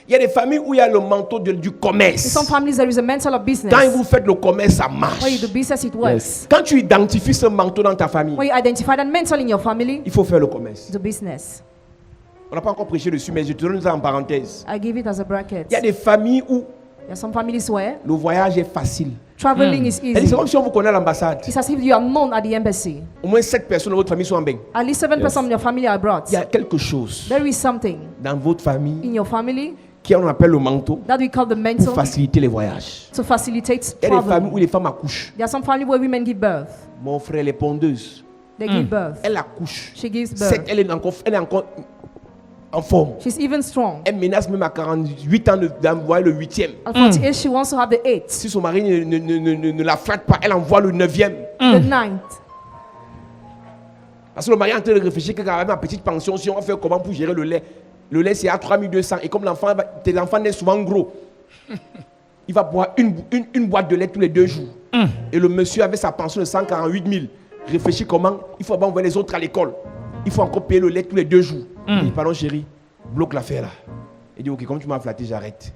[SPEAKER 1] Il y a des familles où il y a le manteau du
[SPEAKER 2] In
[SPEAKER 1] commerce.
[SPEAKER 2] some families, there is a mantle of
[SPEAKER 1] Quand
[SPEAKER 2] business.
[SPEAKER 1] vous faites le commerce, ça marche.
[SPEAKER 2] When you do business, it works.
[SPEAKER 1] Quand tu identifies ce manteau dans ta famille,
[SPEAKER 2] When you identify that mantle in your family,
[SPEAKER 1] il faut faire le commerce.
[SPEAKER 2] do business.
[SPEAKER 1] On n'a pas encore prêché dessus, mais je te donne ça en parenthèse.
[SPEAKER 2] I give it as a bracket.
[SPEAKER 1] Il y a des familles où
[SPEAKER 2] There are some families where
[SPEAKER 1] le voyage est facile.
[SPEAKER 2] traveling is
[SPEAKER 1] C'est
[SPEAKER 2] easy.
[SPEAKER 1] comme si on vous connaît à l'ambassade.
[SPEAKER 2] It's as if you are known at the embassy.
[SPEAKER 1] Au moins 7 personnes de votre famille sont en bain.
[SPEAKER 2] At least 7% of your family are abroad.
[SPEAKER 1] Il y a quelque chose
[SPEAKER 2] There is something
[SPEAKER 1] dans votre famille
[SPEAKER 2] in your family
[SPEAKER 1] qu'on appelle le manteau
[SPEAKER 2] that we call the
[SPEAKER 1] pour
[SPEAKER 2] mantle
[SPEAKER 1] faciliter les voyages.
[SPEAKER 2] to facilitate
[SPEAKER 1] Il y a des familles où
[SPEAKER 2] travel.
[SPEAKER 1] les femmes accouchent.
[SPEAKER 2] There are some families where women give birth.
[SPEAKER 1] Mon frère, elle est pondeuse.
[SPEAKER 2] They give birth.
[SPEAKER 1] Elle accouche.
[SPEAKER 2] She gives
[SPEAKER 1] Cette-
[SPEAKER 2] birth.
[SPEAKER 1] Elle est encore en forme.
[SPEAKER 2] She's even strong.
[SPEAKER 1] Elle menace même à 48 ans d'envoyer le 8e.
[SPEAKER 2] At 48, she wants to have the 8th,
[SPEAKER 1] Si son mari ne la flatte pas, elle envoie le 9e.
[SPEAKER 2] the 9th.
[SPEAKER 1] Parce que le mari est en train de réfléchir qu'avec ma petite pension, si on va faire comment pour gérer le lait. Le lait, c'est à 3200. Et comme tes enfants naissent souvent gros, il va boire une boîte de lait tous les 2 jours. Et le monsieur, avec sa pension de 148 000, réfléchit comment il faut envoyer les autres à l'école. Il faut encore payer le lait tous les 2 jours. Il dit, pardon chérie, bloque l'affaire là. Il dit, ok, comme tu m'as flatté, j'arrête.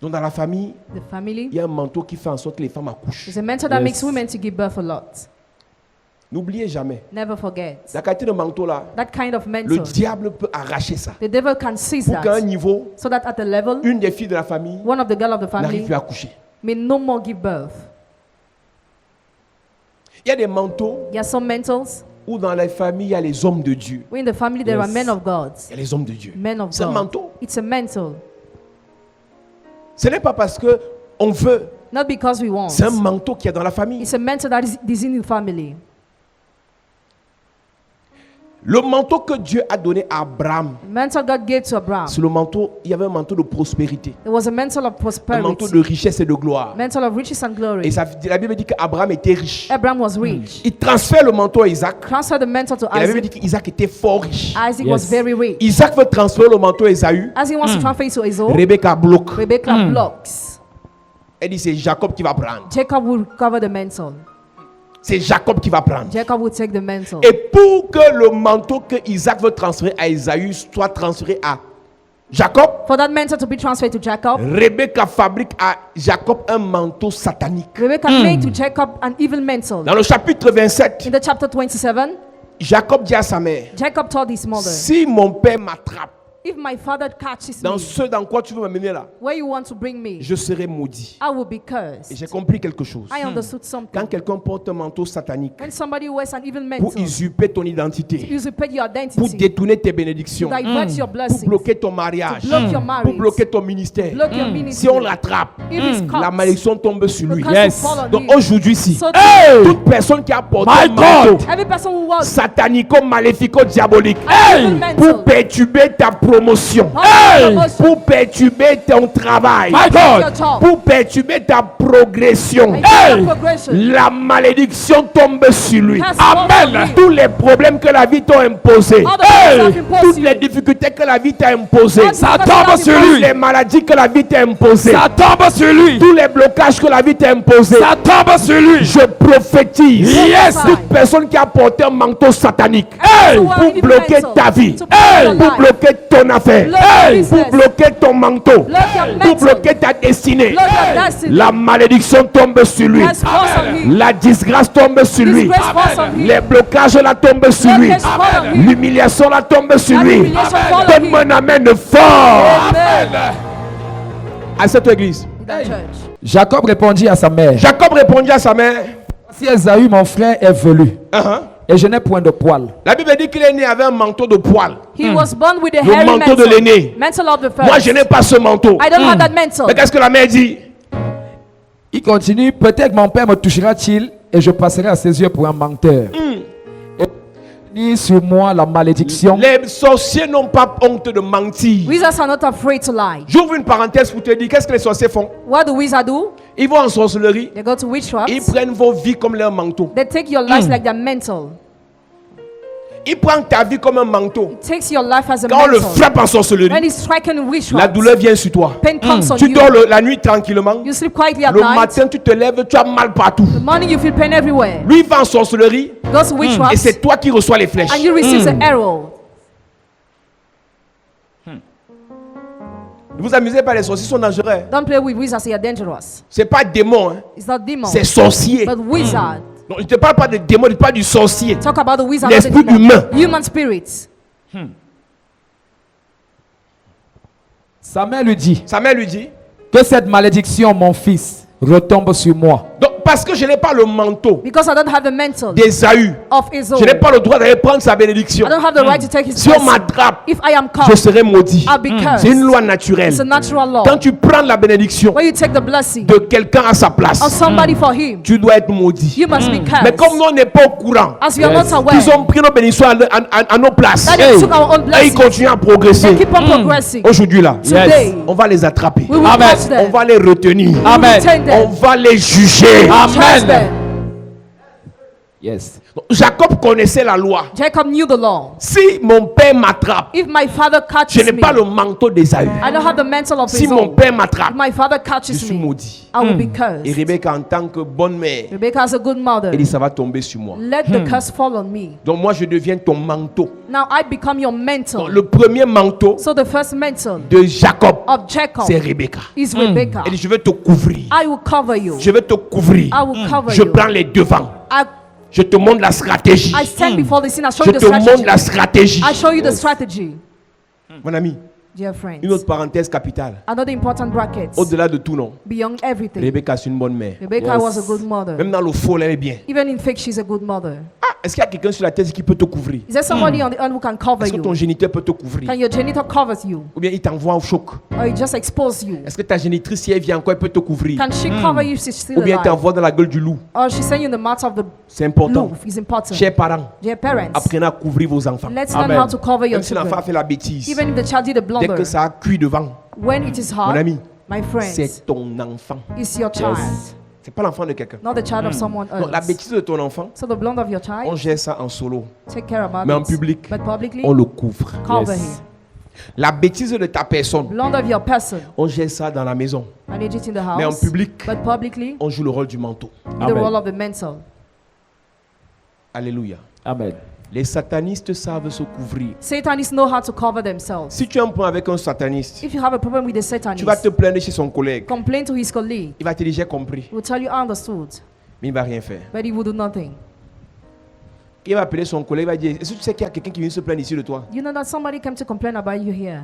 [SPEAKER 1] Donc dans la famille,
[SPEAKER 2] The family
[SPEAKER 1] il y a un manteau qui fait en sorte que les femmes accouchent.
[SPEAKER 2] is a mentor that
[SPEAKER 5] Yes.
[SPEAKER 2] makes women to give birth a lot.
[SPEAKER 1] N'oubliez jamais,
[SPEAKER 2] Never forget.
[SPEAKER 1] la qualité de manteau là,
[SPEAKER 2] That kind of
[SPEAKER 1] le
[SPEAKER 2] mentor.
[SPEAKER 1] diable peut arracher ça.
[SPEAKER 2] The devil can seize
[SPEAKER 1] Pour qu'à un
[SPEAKER 2] that.
[SPEAKER 1] niveau,
[SPEAKER 2] So that at the level,
[SPEAKER 1] une des filles de la famille
[SPEAKER 2] one of the girl of the
[SPEAKER 1] n'arrive
[SPEAKER 2] family
[SPEAKER 1] plus à accoucher.
[SPEAKER 2] may no more give birth.
[SPEAKER 1] Il y a des manteaux
[SPEAKER 2] There are some mentors.
[SPEAKER 1] où dans la famille, il y a les hommes de Dieu.
[SPEAKER 2] In the family, there are men of God.
[SPEAKER 1] Il y a les hommes de Dieu.
[SPEAKER 2] Men of
[SPEAKER 1] C'est un
[SPEAKER 2] God.
[SPEAKER 1] manteau.
[SPEAKER 2] It's a mantle.
[SPEAKER 1] Ce n'est pas parce que on veut.
[SPEAKER 2] Not because we want.
[SPEAKER 1] C'est un manteau qui est dans la famille.
[SPEAKER 2] It's a mantle that is in the family.
[SPEAKER 1] Le manteau que Dieu a donné à Abraham,
[SPEAKER 2] The mantle God gave to Abraham.
[SPEAKER 1] c'est le manteau, il y avait un manteau de prospérité,
[SPEAKER 2] There was a mantle of
[SPEAKER 1] un manteau de
[SPEAKER 2] prosperity.
[SPEAKER 1] richesse et de gloire.
[SPEAKER 2] Mantle of riches and
[SPEAKER 1] Et
[SPEAKER 2] glory.
[SPEAKER 1] la Bible dit qu'Abraham était riche.
[SPEAKER 2] Abraham was rich.
[SPEAKER 1] Il transfère le manteau à Isaac.
[SPEAKER 2] Transfer the mantle to
[SPEAKER 1] Et la Bible
[SPEAKER 2] Isaac.
[SPEAKER 1] dit qu'Isaac était fort riche.
[SPEAKER 2] Isaac was
[SPEAKER 5] Yes.
[SPEAKER 2] very rich.
[SPEAKER 1] Isaac veut transférer le manteau à Ésaü.
[SPEAKER 2] As he wants to transfer it to Esau,
[SPEAKER 1] Rebecca bloque.
[SPEAKER 2] Rebecca blocks.
[SPEAKER 1] Elle dit c'est Jacob qui va prendre.
[SPEAKER 2] Jacob will cover the mantle.
[SPEAKER 1] C'est Jacob qui va prendre.
[SPEAKER 2] Jacob will take the mantle.
[SPEAKER 1] Et pour que le manteau que Isaac veut transférer à Ésaü soit transféré à Jacob,
[SPEAKER 2] For that mantle to be transferred to Jacob,
[SPEAKER 1] Rebecca fabrique à Jacob un manteau satanique.
[SPEAKER 2] Rebecca made to Jacob an evil mantle.
[SPEAKER 1] Dans le chapitre 27,
[SPEAKER 2] In the chapter 27,
[SPEAKER 1] Jacob dit à sa mère,
[SPEAKER 2] Jacob told his mother,
[SPEAKER 1] si mon père m'attrape
[SPEAKER 2] if my father catches
[SPEAKER 1] dans
[SPEAKER 2] me,
[SPEAKER 1] ce dans quoi tu veux m'amener là,
[SPEAKER 2] where you want to bring me,
[SPEAKER 1] je serai maudit.
[SPEAKER 2] I will be
[SPEAKER 1] Et
[SPEAKER 2] cursed.
[SPEAKER 1] j'ai compris quelque chose.
[SPEAKER 2] I understood something.
[SPEAKER 1] Quand quelqu'un porte un manteau satanique
[SPEAKER 2] When somebody wears an evil
[SPEAKER 1] pour
[SPEAKER 2] mantle,
[SPEAKER 1] usurper ton identité,
[SPEAKER 2] usurpate your
[SPEAKER 1] pour
[SPEAKER 2] identity,
[SPEAKER 1] détourner tes bénédictions,
[SPEAKER 2] to divert your
[SPEAKER 1] pour
[SPEAKER 2] blessings,
[SPEAKER 1] bloquer ton mariage,
[SPEAKER 2] to block your
[SPEAKER 1] pour
[SPEAKER 2] marriage,
[SPEAKER 1] bloquer ton ministère,
[SPEAKER 2] block your
[SPEAKER 1] si
[SPEAKER 2] ministry,
[SPEAKER 1] on l'attrape,
[SPEAKER 2] if it's
[SPEAKER 1] la
[SPEAKER 2] caught,
[SPEAKER 1] malédiction tombe sur
[SPEAKER 2] the
[SPEAKER 1] lui.
[SPEAKER 2] curse
[SPEAKER 5] Yes.
[SPEAKER 2] will fall on
[SPEAKER 1] Donc
[SPEAKER 2] you.
[SPEAKER 1] aujourd'hui ici,
[SPEAKER 2] So
[SPEAKER 1] toute personne qui a porté
[SPEAKER 5] My
[SPEAKER 1] un manteau
[SPEAKER 5] God.
[SPEAKER 2] every person who was
[SPEAKER 1] satanico, maléfico, diabolique,
[SPEAKER 2] an evil
[SPEAKER 1] pour
[SPEAKER 2] mantle,
[SPEAKER 1] perturber ta promotion,
[SPEAKER 2] promotion,
[SPEAKER 1] pour perturber ton travail,
[SPEAKER 5] My
[SPEAKER 2] your
[SPEAKER 5] God.
[SPEAKER 2] job,
[SPEAKER 1] pour perturber ta progression,
[SPEAKER 2] and your progression,
[SPEAKER 1] la malédiction tombe sur lui.
[SPEAKER 2] Curse falls on
[SPEAKER 1] Amen.
[SPEAKER 2] you.
[SPEAKER 1] Tous les problèmes que la vie t'a imposés,
[SPEAKER 2] All the things that have imposed
[SPEAKER 1] toutes
[SPEAKER 2] you.
[SPEAKER 1] les difficultés que la vie t'a imposées,
[SPEAKER 2] All the
[SPEAKER 5] Ça
[SPEAKER 2] things
[SPEAKER 5] tombe
[SPEAKER 2] that
[SPEAKER 5] sur
[SPEAKER 2] have
[SPEAKER 5] lui.
[SPEAKER 1] toutes les maladies que la vie t'a imposées,
[SPEAKER 5] Ça tombe sur lui.
[SPEAKER 1] tous les blocages que la vie t'a imposés,
[SPEAKER 5] Ça tombe sur lui.
[SPEAKER 1] je prophétise.
[SPEAKER 5] Yes.
[SPEAKER 1] Toute personne qui a porté un manteau satanique
[SPEAKER 2] Hey.
[SPEAKER 1] pour bloquer ta vie,
[SPEAKER 2] To block your
[SPEAKER 1] pour
[SPEAKER 2] life.
[SPEAKER 1] bloquer ton affaire,
[SPEAKER 2] Block your
[SPEAKER 1] pour
[SPEAKER 2] business.
[SPEAKER 1] bloquer ton manteau,
[SPEAKER 2] Block your
[SPEAKER 1] pour
[SPEAKER 2] mantle.
[SPEAKER 1] bloquer ta destinée.
[SPEAKER 2] Block your destiny.
[SPEAKER 1] La malédiction tombe sur lui.
[SPEAKER 2] Curse falls on you.
[SPEAKER 1] La disgrâce tombe sur lui.
[SPEAKER 2] Disgrace falls on you.
[SPEAKER 1] Les blocages la tombent sur lui.
[SPEAKER 2] Blockage fall on you.
[SPEAKER 1] L'humiliation la tombe sur
[SPEAKER 2] That
[SPEAKER 1] lui.
[SPEAKER 2] humiliation fall on
[SPEAKER 1] Donne-moi
[SPEAKER 2] you.
[SPEAKER 1] un amen fort
[SPEAKER 2] Amen.
[SPEAKER 1] à cette église.
[SPEAKER 2] In that church.
[SPEAKER 5] Jacob répondit à sa mère,
[SPEAKER 1] Jacob répondit à sa mère.
[SPEAKER 5] si Esaü mon frère est velu, et je n'ai point de poil,
[SPEAKER 1] La Bible dit qu'il est né avec un manteau de poil.
[SPEAKER 2] He was born with a
[SPEAKER 1] Le
[SPEAKER 2] hairy
[SPEAKER 1] manteau de
[SPEAKER 2] mantle.
[SPEAKER 1] l'aîné.
[SPEAKER 2] Mantle of the first.
[SPEAKER 1] Moi, je n'ai pas ce manteau.
[SPEAKER 2] I don't have that mantle.
[SPEAKER 1] Mais qu'est-ce que la mère dit?
[SPEAKER 5] il continue, peut-être mon père me touchera-t-il et je passerai à ses yeux pour un menteur. ni sur moi la malédiction.
[SPEAKER 1] Les sorciers n'ont pas honte de mentir.
[SPEAKER 2] Wizards are not afraid to lie.
[SPEAKER 1] J'ouvre une parenthèse pour te dire qu'est-ce que les sorciers font.
[SPEAKER 2] What do wizards do?
[SPEAKER 1] Ils vont en sorcellerie.
[SPEAKER 2] They go to witchcraft.
[SPEAKER 1] Ils prennent vos vies comme leur manteau.
[SPEAKER 2] They take your lives like their mantle.
[SPEAKER 1] Ils prennent ta vie comme un manteau.
[SPEAKER 2] It takes your life as a
[SPEAKER 1] Quand on le
[SPEAKER 2] mantle.
[SPEAKER 1] frappe en sorcellerie,
[SPEAKER 2] When he's striking in
[SPEAKER 1] la
[SPEAKER 2] witchcraft,
[SPEAKER 1] douleur vient sur toi.
[SPEAKER 2] pain comes on
[SPEAKER 1] Tu
[SPEAKER 2] you.
[SPEAKER 1] dors la nuit tranquillement.
[SPEAKER 2] You sleep quietly at
[SPEAKER 1] Le
[SPEAKER 2] night.
[SPEAKER 1] matin, tu te lèves, tu as mal partout.
[SPEAKER 2] The morning you feel pain everywhere.
[SPEAKER 1] Lui, il va en sorcellerie
[SPEAKER 2] Goes to
[SPEAKER 1] et
[SPEAKER 2] witchcraft
[SPEAKER 1] c'est toi qui reçois les flèches.
[SPEAKER 2] and you receive the arrow.
[SPEAKER 1] Ne vous amusez pas, les sorciers sont dangereux. Hein.
[SPEAKER 2] Don't play with wizards, they are dangerous.
[SPEAKER 1] C'est pas démon, hein.
[SPEAKER 2] It's not demon,
[SPEAKER 1] C'est sorcier.
[SPEAKER 2] but wizard.
[SPEAKER 1] Non, je ne te parle pas de démon, je te parle du sorcier.
[SPEAKER 2] Talk about the wizard, not the
[SPEAKER 1] L'esprit
[SPEAKER 2] demon.
[SPEAKER 1] humain.
[SPEAKER 2] Human spirits.
[SPEAKER 5] Sa mère lui dit
[SPEAKER 1] Sa mère lui dit,
[SPEAKER 5] que cette malédiction, mon fils, retombe sur moi.
[SPEAKER 1] donc, parce que je n'ai pas le manteau
[SPEAKER 2] Because I don't have the mantle
[SPEAKER 1] d'Ésaü,
[SPEAKER 2] of Esau.
[SPEAKER 1] je n'ai pas le droit d'aller prendre sa bénédiction.
[SPEAKER 2] I don't have the right to take his
[SPEAKER 1] Si on
[SPEAKER 2] blessing.
[SPEAKER 1] m'attrape,
[SPEAKER 2] If I am
[SPEAKER 1] je
[SPEAKER 2] caught,
[SPEAKER 1] serai maudit.
[SPEAKER 2] I'll be cursed.
[SPEAKER 1] C'est une loi naturelle.
[SPEAKER 2] It's a natural law.
[SPEAKER 1] Quand tu prends la bénédiction
[SPEAKER 2] When you take the blessing
[SPEAKER 1] de quelqu'un à sa place,
[SPEAKER 2] of somebody for him,
[SPEAKER 1] tu dois être maudit.
[SPEAKER 2] you must be cursed.
[SPEAKER 1] Mais comme nous, on n'est pas au courant,
[SPEAKER 2] As we are not aware,
[SPEAKER 1] ils ont pris nos bénédictions à nos places.
[SPEAKER 2] that they took our own
[SPEAKER 1] Et ils
[SPEAKER 2] blessing.
[SPEAKER 1] continuent à progresser.
[SPEAKER 2] They keep on progressing.
[SPEAKER 1] Aujourd'hui, là,
[SPEAKER 2] Today,
[SPEAKER 1] on va les attraper.
[SPEAKER 2] we will
[SPEAKER 5] Amen.
[SPEAKER 2] catch them.
[SPEAKER 1] On va les retenir.
[SPEAKER 2] We will
[SPEAKER 5] Amen.
[SPEAKER 2] retain
[SPEAKER 1] On
[SPEAKER 2] them.
[SPEAKER 1] va les juger.
[SPEAKER 2] Catch
[SPEAKER 5] Amen.
[SPEAKER 2] them.
[SPEAKER 5] Yes.
[SPEAKER 1] Donc, Jacob connaissait la loi.
[SPEAKER 2] Jacob knew the law.
[SPEAKER 1] Si mon père m'attrape,
[SPEAKER 2] If my father
[SPEAKER 1] je
[SPEAKER 2] catches
[SPEAKER 1] n'ai
[SPEAKER 2] me,
[SPEAKER 1] pas le manteau d'Ésaü.
[SPEAKER 2] I don't have the mantle of
[SPEAKER 1] Si mon
[SPEAKER 2] Esau.
[SPEAKER 1] père
[SPEAKER 2] If
[SPEAKER 1] m'attrape,
[SPEAKER 2] my father
[SPEAKER 1] je
[SPEAKER 2] catches
[SPEAKER 1] suis
[SPEAKER 2] me,
[SPEAKER 1] maudit.
[SPEAKER 2] I will be
[SPEAKER 1] Et
[SPEAKER 2] cursed.
[SPEAKER 1] Rebecca, en tant que bonne mère,
[SPEAKER 2] Rebecca is a good mother.
[SPEAKER 1] elle dit ça va tomber sur moi.
[SPEAKER 2] Let the curse fall on me.
[SPEAKER 1] Donc moi, je deviens ton manteau.
[SPEAKER 2] Now I become your
[SPEAKER 1] Donc,
[SPEAKER 2] mantle.
[SPEAKER 1] le premier manteau
[SPEAKER 2] So the first mantle
[SPEAKER 1] de Jacob,
[SPEAKER 2] of Jacob
[SPEAKER 1] c'est Rebecca.
[SPEAKER 2] is Rebecca.
[SPEAKER 1] Elle dit, je vais te couvrir.
[SPEAKER 2] I will cover you.
[SPEAKER 1] Je vais te couvrir.
[SPEAKER 2] I will cover
[SPEAKER 1] Je
[SPEAKER 2] you.
[SPEAKER 1] prends les devants.
[SPEAKER 2] I
[SPEAKER 1] Je te montre la stratégie.
[SPEAKER 2] I stand before the scene. I show
[SPEAKER 1] Je
[SPEAKER 2] you the
[SPEAKER 1] te montre
[SPEAKER 2] strategy.
[SPEAKER 1] la stratégie.
[SPEAKER 2] I show you the strategy,
[SPEAKER 1] Mon ami,
[SPEAKER 2] dear friends.
[SPEAKER 1] une autre parenthèse capitale.
[SPEAKER 2] Another important bracket.
[SPEAKER 1] Au-delà de tout, non.
[SPEAKER 2] Beyond everything,
[SPEAKER 1] Rebecca, c'est une bonne mère.
[SPEAKER 2] Rebecca was a good mother.
[SPEAKER 1] Même dans le faux, elle est bien.
[SPEAKER 2] Even in fake, she's a good mother.
[SPEAKER 1] Ah, est-ce qu'il y a quelqu'un sur la tête qui peut te couvrir?
[SPEAKER 2] Is there somebody on the earth who can cover
[SPEAKER 1] Est-ce que ton
[SPEAKER 2] you?
[SPEAKER 1] géniteur peut te couvrir?
[SPEAKER 2] Can your genitor covers you?
[SPEAKER 1] Ou bien il t'envoie au choc?
[SPEAKER 2] Or it just expose you?
[SPEAKER 1] Est-ce que ta génitrice, si elle vient encore, elle peut te couvrir?
[SPEAKER 2] Can she cover you if she's still
[SPEAKER 1] Ou bien elle
[SPEAKER 2] alive?
[SPEAKER 1] t'envoie dans la gueule du loup?
[SPEAKER 2] Or she send you in the mouth of the
[SPEAKER 1] C'est important.
[SPEAKER 2] wolf? Is important.
[SPEAKER 1] Chers parents,
[SPEAKER 2] Dear parents,
[SPEAKER 1] apprenez à couvrir vos enfants.
[SPEAKER 2] let's learn
[SPEAKER 5] Amen.
[SPEAKER 2] how to cover your
[SPEAKER 1] Même si l'enfant a
[SPEAKER 2] children.
[SPEAKER 1] fait la bêtise,
[SPEAKER 2] Even if the child did a
[SPEAKER 1] dès
[SPEAKER 2] blunder,
[SPEAKER 1] que ça a cuit devant,
[SPEAKER 2] when it is
[SPEAKER 1] mon
[SPEAKER 2] hard,
[SPEAKER 1] ami,
[SPEAKER 2] my friends,
[SPEAKER 1] c'est ton enfant.
[SPEAKER 2] it's your child,
[SPEAKER 1] C'est pas l'enfant de quelqu'un.
[SPEAKER 2] not the child of someone
[SPEAKER 1] Non, la
[SPEAKER 2] else.
[SPEAKER 1] bêtise de ton enfant,
[SPEAKER 2] So the blunder of your
[SPEAKER 1] on
[SPEAKER 2] child,
[SPEAKER 1] gère ça en solo.
[SPEAKER 2] take care about
[SPEAKER 1] Mais en
[SPEAKER 2] it.
[SPEAKER 1] public,
[SPEAKER 2] But publicly,
[SPEAKER 1] on le couvre.
[SPEAKER 2] cover
[SPEAKER 5] Yes.
[SPEAKER 2] him.
[SPEAKER 1] La bêtise de ta personne,
[SPEAKER 2] Blunder of your person,
[SPEAKER 1] on gère ça dans la maison.
[SPEAKER 2] manage it in the
[SPEAKER 1] Mais en
[SPEAKER 2] house.
[SPEAKER 1] public,
[SPEAKER 2] But publicly,
[SPEAKER 1] on joue le rôle du manteau.
[SPEAKER 2] the
[SPEAKER 5] Amen.
[SPEAKER 2] role of the mantle.
[SPEAKER 1] Alléluia.
[SPEAKER 5] Amen.
[SPEAKER 1] Les satanistes savent se couvrir.
[SPEAKER 2] Satanists know how to cover themselves.
[SPEAKER 1] Si tu as un point avec un sataniste,
[SPEAKER 2] If you have a problem with the
[SPEAKER 1] tu vas te
[SPEAKER 2] Satanist,
[SPEAKER 1] plaindre chez son collègue.
[SPEAKER 2] complain to his colleague.
[SPEAKER 1] Il va te dire j'ai compris,
[SPEAKER 2] He will tell you, I understood,
[SPEAKER 1] mais il ne va rien faire.
[SPEAKER 2] but he will do nothing.
[SPEAKER 1] Il va appeler son collègue, il va dire est-ce que tu sais qu'il y a quelqu'un qui vient se plaindre ici de toi?
[SPEAKER 2] You know that somebody came to complain about you here.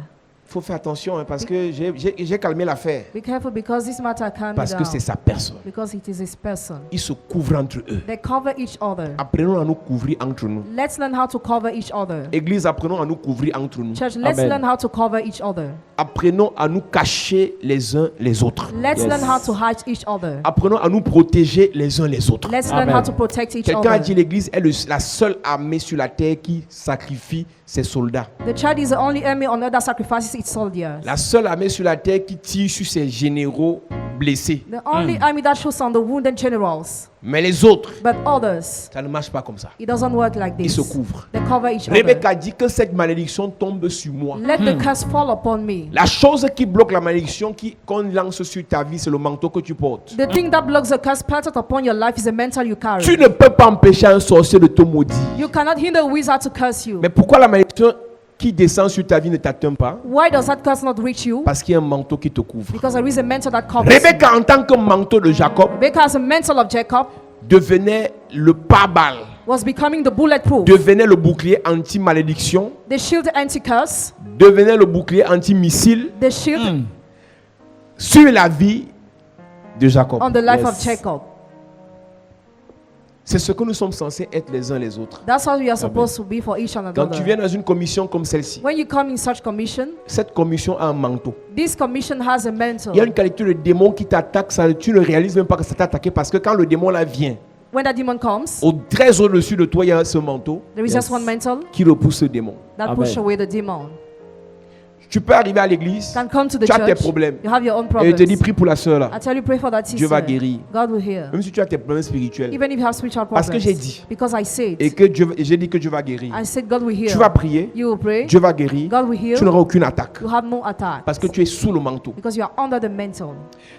[SPEAKER 1] Il faut faire attention hein, parce que j'ai calmé l'affaire.
[SPEAKER 2] Be careful because this matter calm
[SPEAKER 1] Parce que c'est
[SPEAKER 2] down.
[SPEAKER 1] sa personne.
[SPEAKER 2] Because it is his person.
[SPEAKER 1] Ils se couvrent entre eux.
[SPEAKER 2] They cover each other.
[SPEAKER 1] Apprenons à nous couvrir entre nous.
[SPEAKER 2] Let's learn how to cover each other.
[SPEAKER 1] Église, apprenons à nous couvrir entre nous.
[SPEAKER 2] Church, let's
[SPEAKER 5] Amen.
[SPEAKER 2] learn how to cover each other.
[SPEAKER 1] Apprenons à nous cacher les uns les autres.
[SPEAKER 2] Let's
[SPEAKER 5] Yes.
[SPEAKER 2] learn how to hide each other.
[SPEAKER 1] Apprenons à nous protéger les uns les autres.
[SPEAKER 2] Let's learn
[SPEAKER 5] Amen.
[SPEAKER 2] how to protect each
[SPEAKER 1] Quelqu'un a
[SPEAKER 2] other.
[SPEAKER 1] dit l'église est la seule armée sur la terre qui sacrifie ses soldats.
[SPEAKER 2] The church is the only army on earth that sacrifices its soldiers.
[SPEAKER 1] La seule armée sur la terre qui tire sur ses généraux blessés.
[SPEAKER 2] The only army that shoots on the wounded generals.
[SPEAKER 1] Mais les autres,
[SPEAKER 2] But others,
[SPEAKER 1] ça ne marche pas comme ça.
[SPEAKER 2] it doesn't work like
[SPEAKER 1] Ils
[SPEAKER 2] this.
[SPEAKER 1] se couvrent.
[SPEAKER 2] They cover each other.
[SPEAKER 1] Rebecca dit que cette malédiction tombe sur moi.
[SPEAKER 2] Let the curse fall upon me.
[SPEAKER 1] La chose qui bloque la malédiction qu'on lance sur ta vie, c'est le manteau que tu portes.
[SPEAKER 2] The thing that blocks the curse planted upon your life is the mental you carry.
[SPEAKER 1] Tu ne peux pas empêcher un sorcier de te maudire.
[SPEAKER 2] You cannot hinder a wizard to curse you.
[SPEAKER 1] Mais pourquoi la malédiction qui descend sur ta vie ne t'atteint pas?
[SPEAKER 2] Why does that curse not reach you?
[SPEAKER 1] Parce qu'il y a un manteau qui te couvre.
[SPEAKER 2] Because there is a mantle that covers you.
[SPEAKER 1] Rebecca, en tant que manteau de Jacob,
[SPEAKER 2] Rebecca, as a mantle of Jacob,
[SPEAKER 1] devenait le pare-balles,
[SPEAKER 2] was becoming the bulletproof,
[SPEAKER 1] devenait le bouclier anti-malédiction,
[SPEAKER 2] the shield anti-curse,
[SPEAKER 1] devenait le bouclier anti-missile
[SPEAKER 2] the shield
[SPEAKER 1] sur la vie de Jacob.
[SPEAKER 2] on the life
[SPEAKER 5] Yes.
[SPEAKER 2] of Jacob.
[SPEAKER 1] C'est ce que nous sommes censés être les uns les autres.
[SPEAKER 2] That's how we are supposed to be for each
[SPEAKER 1] Quand
[SPEAKER 2] another.
[SPEAKER 1] tu viens dans une commission comme celle-ci,
[SPEAKER 2] When you come in such commission,
[SPEAKER 1] cette commission a un manteau.
[SPEAKER 2] this commission has a mantle.
[SPEAKER 1] Il y a une qualité de démon qui t'attaque, tu ne réalises même pas que ça t'a attaqué parce que quand le démon là vient,
[SPEAKER 2] when that demon comes,
[SPEAKER 1] très au-dessus de toi, il y a ce manteau
[SPEAKER 2] there is just one mantle
[SPEAKER 1] qui repousse ce démon.
[SPEAKER 2] that
[SPEAKER 5] Amen.
[SPEAKER 2] push away the demon.
[SPEAKER 1] Tu peux arriver à l'église,
[SPEAKER 2] You can come to the
[SPEAKER 1] tu as tes
[SPEAKER 2] church,
[SPEAKER 1] problèmes.
[SPEAKER 2] you have your own
[SPEAKER 1] Et
[SPEAKER 2] problems.
[SPEAKER 1] il te dit, prie pour la sœur là.
[SPEAKER 2] I tell you, pray for that
[SPEAKER 1] Dieu
[SPEAKER 2] sister.
[SPEAKER 1] va guérir.
[SPEAKER 2] God will heal.
[SPEAKER 1] Même si tu as tes problèmes spirituels.
[SPEAKER 2] Even if you have spiritual
[SPEAKER 1] Parce
[SPEAKER 2] problems.
[SPEAKER 1] que j'ai dit.
[SPEAKER 2] Because I said.
[SPEAKER 1] Et que j'ai dit que Dieu va guérir.
[SPEAKER 2] I said God will heal.
[SPEAKER 1] Tu vas prier.
[SPEAKER 2] You will pray.
[SPEAKER 1] Dieu va guérir.
[SPEAKER 2] God will heal.
[SPEAKER 1] Tu n'auras aucune attaque.
[SPEAKER 2] You have no attack.
[SPEAKER 1] Parce que tu es sous le manteau.
[SPEAKER 2] Because you are under the mantle.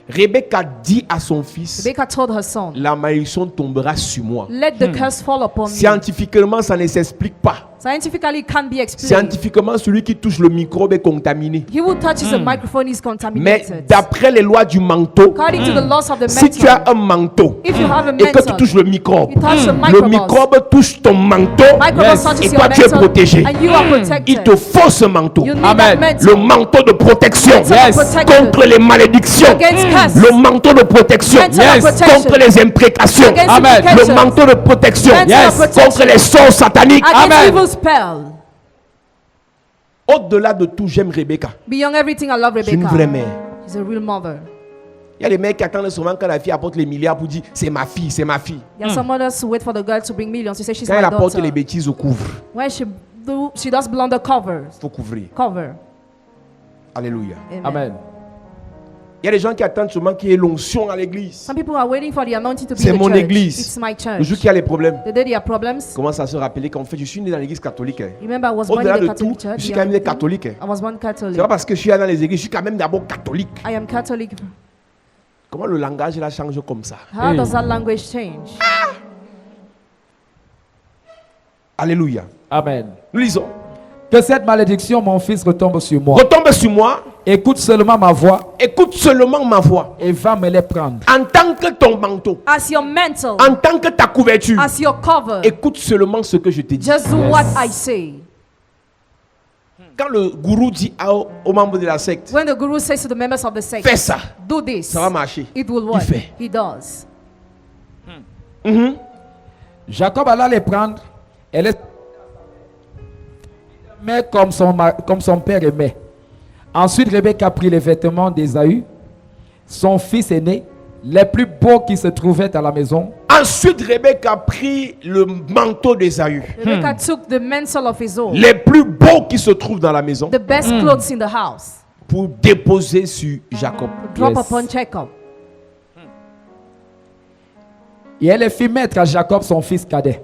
[SPEAKER 1] Rebecca dit à son fils,
[SPEAKER 2] Rebecca told her son,
[SPEAKER 1] la malédiction tombera sur moi.
[SPEAKER 2] let the curse fall upon me.
[SPEAKER 1] Scientifiquement, ça ne s'explique pas.
[SPEAKER 2] Scientifically, it can't be explained.
[SPEAKER 1] Scientifiquement, celui qui touche le microbe est contaminé.
[SPEAKER 2] He who touches the microphone is
[SPEAKER 1] Mais
[SPEAKER 2] contaminated.
[SPEAKER 1] d'après les lois du manteau,
[SPEAKER 2] According to the laws of the
[SPEAKER 1] si tu as
[SPEAKER 2] mantle,
[SPEAKER 1] un manteau
[SPEAKER 2] if you have a
[SPEAKER 1] et que tu
[SPEAKER 2] mantle,
[SPEAKER 1] touches le microbe,
[SPEAKER 2] you touch the
[SPEAKER 1] le
[SPEAKER 2] microbes.
[SPEAKER 1] microbe touche ton manteau
[SPEAKER 2] Microbes touches
[SPEAKER 1] et
[SPEAKER 2] your
[SPEAKER 1] toi tu es
[SPEAKER 2] mantle,
[SPEAKER 1] protégé.
[SPEAKER 2] and you are
[SPEAKER 1] Il
[SPEAKER 2] protected.
[SPEAKER 1] te faut ce manteau.
[SPEAKER 2] You need
[SPEAKER 5] Amen.
[SPEAKER 2] that
[SPEAKER 1] Le
[SPEAKER 2] mantle.
[SPEAKER 1] manteau de protection
[SPEAKER 2] Mantle of protection.
[SPEAKER 1] contre les malédictions.
[SPEAKER 2] Against curse.
[SPEAKER 1] Le manteau de protection
[SPEAKER 2] Mantle of protection.
[SPEAKER 1] contre les imprécations.
[SPEAKER 2] Against
[SPEAKER 5] Amen.
[SPEAKER 1] Le
[SPEAKER 2] implications.
[SPEAKER 1] manteau de protection
[SPEAKER 2] Mantle of protection.
[SPEAKER 1] contre les sorts sataniques.
[SPEAKER 2] Against
[SPEAKER 5] Amen.
[SPEAKER 2] evil spell.
[SPEAKER 1] Au-delà de tout, j'aime Rebecca.
[SPEAKER 2] Beyond everything, I love
[SPEAKER 1] C'est une
[SPEAKER 2] Rebecca.
[SPEAKER 1] vraie mère.
[SPEAKER 2] She's a real mother.
[SPEAKER 1] Il y a des mecs qui attendent souvent quand la fille apporte les milliards pour dire c'est ma fille, c'est ma fille.
[SPEAKER 2] There are some others who wait for the girl to bring millions. She says she's
[SPEAKER 1] Quand
[SPEAKER 2] my
[SPEAKER 1] elle apporte
[SPEAKER 2] daughter.
[SPEAKER 1] les bêtises au couvre,
[SPEAKER 2] When she does blunder covers.
[SPEAKER 1] il faut couvrir.
[SPEAKER 2] Cover.
[SPEAKER 1] Alléluia.
[SPEAKER 2] Amen.
[SPEAKER 5] Amen.
[SPEAKER 1] Il y a des gens qui attendent seulement qu'il y ait l'onction à l'église.
[SPEAKER 2] Some people are waiting for the anointing to be
[SPEAKER 1] C'est
[SPEAKER 2] in the
[SPEAKER 1] mon
[SPEAKER 2] church.
[SPEAKER 1] église.
[SPEAKER 2] It's my
[SPEAKER 1] Le
[SPEAKER 2] church.
[SPEAKER 1] jour qu'il y a les problèmes,
[SPEAKER 2] The day there are problems.
[SPEAKER 1] commence à se rappeler qu'en fait je suis né dans l'église catholique. hein.
[SPEAKER 2] Remember, I was born
[SPEAKER 1] Au-delà
[SPEAKER 2] in
[SPEAKER 1] de
[SPEAKER 2] the Catholic
[SPEAKER 1] tout,
[SPEAKER 2] church.
[SPEAKER 1] je suis quand même né catholique. hein.
[SPEAKER 2] I was born Catholic.
[SPEAKER 1] C'est pas parce que je suis allé dans les églises, je suis quand même d'abord catholique.
[SPEAKER 2] I am Catholic.
[SPEAKER 1] Comment le langage là change comme ça?
[SPEAKER 2] How does that language change?
[SPEAKER 1] Alléluia.
[SPEAKER 5] Amen.
[SPEAKER 1] Nous lisons.
[SPEAKER 5] Que cette malédiction, mon fils, retombe sur moi.
[SPEAKER 1] Retombe sur moi,
[SPEAKER 5] Écoute seulement ma voix
[SPEAKER 1] écoute seulement ma voix.
[SPEAKER 5] et va me les prendre.
[SPEAKER 1] En tant que ton manteau,
[SPEAKER 2] As your mantle,
[SPEAKER 1] en tant que ta couverture,
[SPEAKER 2] as your cover,
[SPEAKER 1] écoute seulement ce que je te dis.
[SPEAKER 2] just do what I say.
[SPEAKER 1] Quand le gourou dit aux membres de la secte,
[SPEAKER 2] When the guru says to the members of the sect,
[SPEAKER 1] fais ça,
[SPEAKER 2] do this,
[SPEAKER 1] ça va marcher.
[SPEAKER 2] it will work.
[SPEAKER 1] Il fait.
[SPEAKER 2] He does.
[SPEAKER 5] Jacob alla les prendre et les mais comme son père aimait. Ensuite, Rebecca prit les vêtements d'Ésaü, son fils aîné, les plus beaux qui se trouvaient à la maison,
[SPEAKER 1] Ensuite, Rebecca prit le manteau d'Ésaü,
[SPEAKER 2] Rebecca took the mantle of his own,
[SPEAKER 1] les plus beaux qui se trouvent dans la maison,
[SPEAKER 2] the best clothes in the house,
[SPEAKER 1] pour déposer sur Jacob.
[SPEAKER 2] drop
[SPEAKER 5] Yes.
[SPEAKER 2] upon Jacob.
[SPEAKER 5] et elle les fit mettre à Jacob, son fils cadet.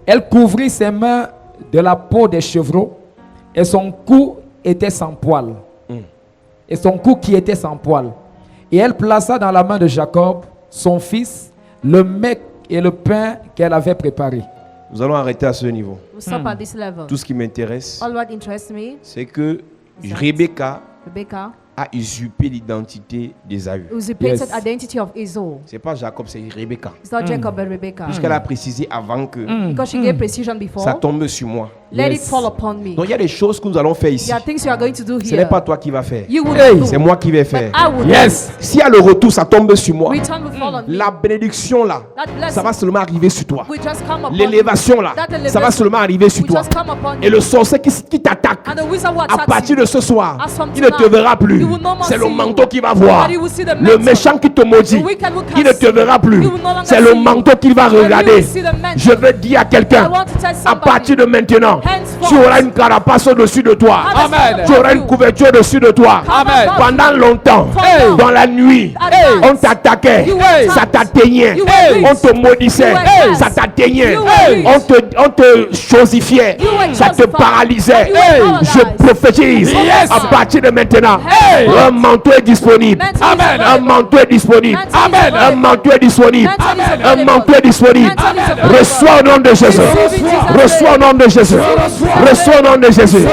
[SPEAKER 5] Elle couvrit ses mains de la peau des chevreaux et son cou était sans poil. Et son cou qui était sans poil. Et elle plaça dans la main de Jacob, son fils, le mets et le pain qu'elle avait préparé.
[SPEAKER 1] Nous allons arrêter à ce niveau.
[SPEAKER 2] We'll stop at this level.
[SPEAKER 1] Tout ce qui m'intéresse,
[SPEAKER 2] All what interests me,
[SPEAKER 1] c'est que Rebecca
[SPEAKER 2] Rebecca,
[SPEAKER 1] a usurpé l'identité d'Ésaü.
[SPEAKER 2] usurpated
[SPEAKER 5] Yes.
[SPEAKER 2] identity of Esau.
[SPEAKER 1] C'est pas Jacob, c'est Rebecca.
[SPEAKER 2] It's not Jacob but Rebecca.
[SPEAKER 1] Puisqu'elle a précisé avant que
[SPEAKER 2] Because she gave precision before,
[SPEAKER 1] ça tombe sur moi.
[SPEAKER 2] let it
[SPEAKER 5] Yes.
[SPEAKER 2] fall upon me.
[SPEAKER 1] Donc il y a des choses que nous allons faire ici.
[SPEAKER 2] There are things you are going to do
[SPEAKER 1] Ce n'est
[SPEAKER 2] here.
[SPEAKER 1] pas toi qui vas faire.
[SPEAKER 2] You will
[SPEAKER 5] Hey,
[SPEAKER 2] do.
[SPEAKER 1] C'est moi qui vais faire.
[SPEAKER 2] But I will
[SPEAKER 5] Yes.
[SPEAKER 1] S'il y a le retour, ça tombe sur moi.
[SPEAKER 2] do. Return will fall on me.
[SPEAKER 1] La bénédiction là,
[SPEAKER 2] That blessing
[SPEAKER 1] ça va seulement arriver sur toi.
[SPEAKER 2] will just come upon
[SPEAKER 1] L'élévation là,
[SPEAKER 2] That elevation
[SPEAKER 1] ça va seulement arriver sur
[SPEAKER 2] will
[SPEAKER 1] toi.
[SPEAKER 2] just come upon
[SPEAKER 1] Et
[SPEAKER 2] you.
[SPEAKER 1] le sorcier qui t'attaque,
[SPEAKER 2] And the wizard will
[SPEAKER 1] à
[SPEAKER 2] attack
[SPEAKER 1] partir
[SPEAKER 2] you.
[SPEAKER 1] de ce soir,
[SPEAKER 2] As from
[SPEAKER 1] il ne te
[SPEAKER 2] tonight,
[SPEAKER 1] verra plus.
[SPEAKER 2] you will no more
[SPEAKER 1] C'est le
[SPEAKER 2] see you.
[SPEAKER 1] manteau qui va voir.
[SPEAKER 2] But he will see the
[SPEAKER 1] Le
[SPEAKER 2] mantle.
[SPEAKER 1] méchant qui te maudit,
[SPEAKER 2] The wicked will
[SPEAKER 1] il ne te
[SPEAKER 2] curse
[SPEAKER 1] verra
[SPEAKER 2] you.
[SPEAKER 1] plus.
[SPEAKER 2] He will no longer
[SPEAKER 1] C'est le
[SPEAKER 2] see you.
[SPEAKER 1] manteau qu'il va
[SPEAKER 2] But he
[SPEAKER 1] regarder.
[SPEAKER 2] will see the mantle.
[SPEAKER 1] Je veux dire à quelqu'un,
[SPEAKER 2] I want to tell
[SPEAKER 1] à
[SPEAKER 2] somebody,
[SPEAKER 1] partir de maintenant,
[SPEAKER 2] henceforth,
[SPEAKER 1] tu auras une carapace au-dessus de toi.
[SPEAKER 5] Amen.
[SPEAKER 1] Tu auras une couverture au-dessus de toi.
[SPEAKER 5] Amen.
[SPEAKER 1] Pendant longtemps,
[SPEAKER 2] Hey.
[SPEAKER 1] dans la nuit,
[SPEAKER 2] Hey.
[SPEAKER 1] on t'attaquait,
[SPEAKER 2] You were
[SPEAKER 1] ça t'atteignait,
[SPEAKER 2] You were
[SPEAKER 1] on te maudissait,
[SPEAKER 2] You were
[SPEAKER 1] ça t'atteignait,
[SPEAKER 2] You were
[SPEAKER 1] on te chosifiait,
[SPEAKER 2] You were
[SPEAKER 1] ça te
[SPEAKER 2] chosified.
[SPEAKER 1] paralysait.
[SPEAKER 2] You were paralyzed.
[SPEAKER 1] Je prophétise,
[SPEAKER 2] Yes.
[SPEAKER 1] à partir de maintenant,
[SPEAKER 2] Hey.
[SPEAKER 1] un manteau est disponible.
[SPEAKER 2] Mantle is
[SPEAKER 1] Amen. Un
[SPEAKER 2] available.
[SPEAKER 1] manteau est disponible.
[SPEAKER 2] Mantle is
[SPEAKER 1] Amen. Un
[SPEAKER 2] available.
[SPEAKER 1] manteau est disponible.
[SPEAKER 2] Mantle is
[SPEAKER 1] Un
[SPEAKER 2] available.
[SPEAKER 1] manteau est disponible.
[SPEAKER 2] Mantle is available.
[SPEAKER 1] Reçois au nom de Jésus.
[SPEAKER 2] Receive it, Jesus.
[SPEAKER 1] Reçois au nom de Jésus. Reçois au nom de Jésus.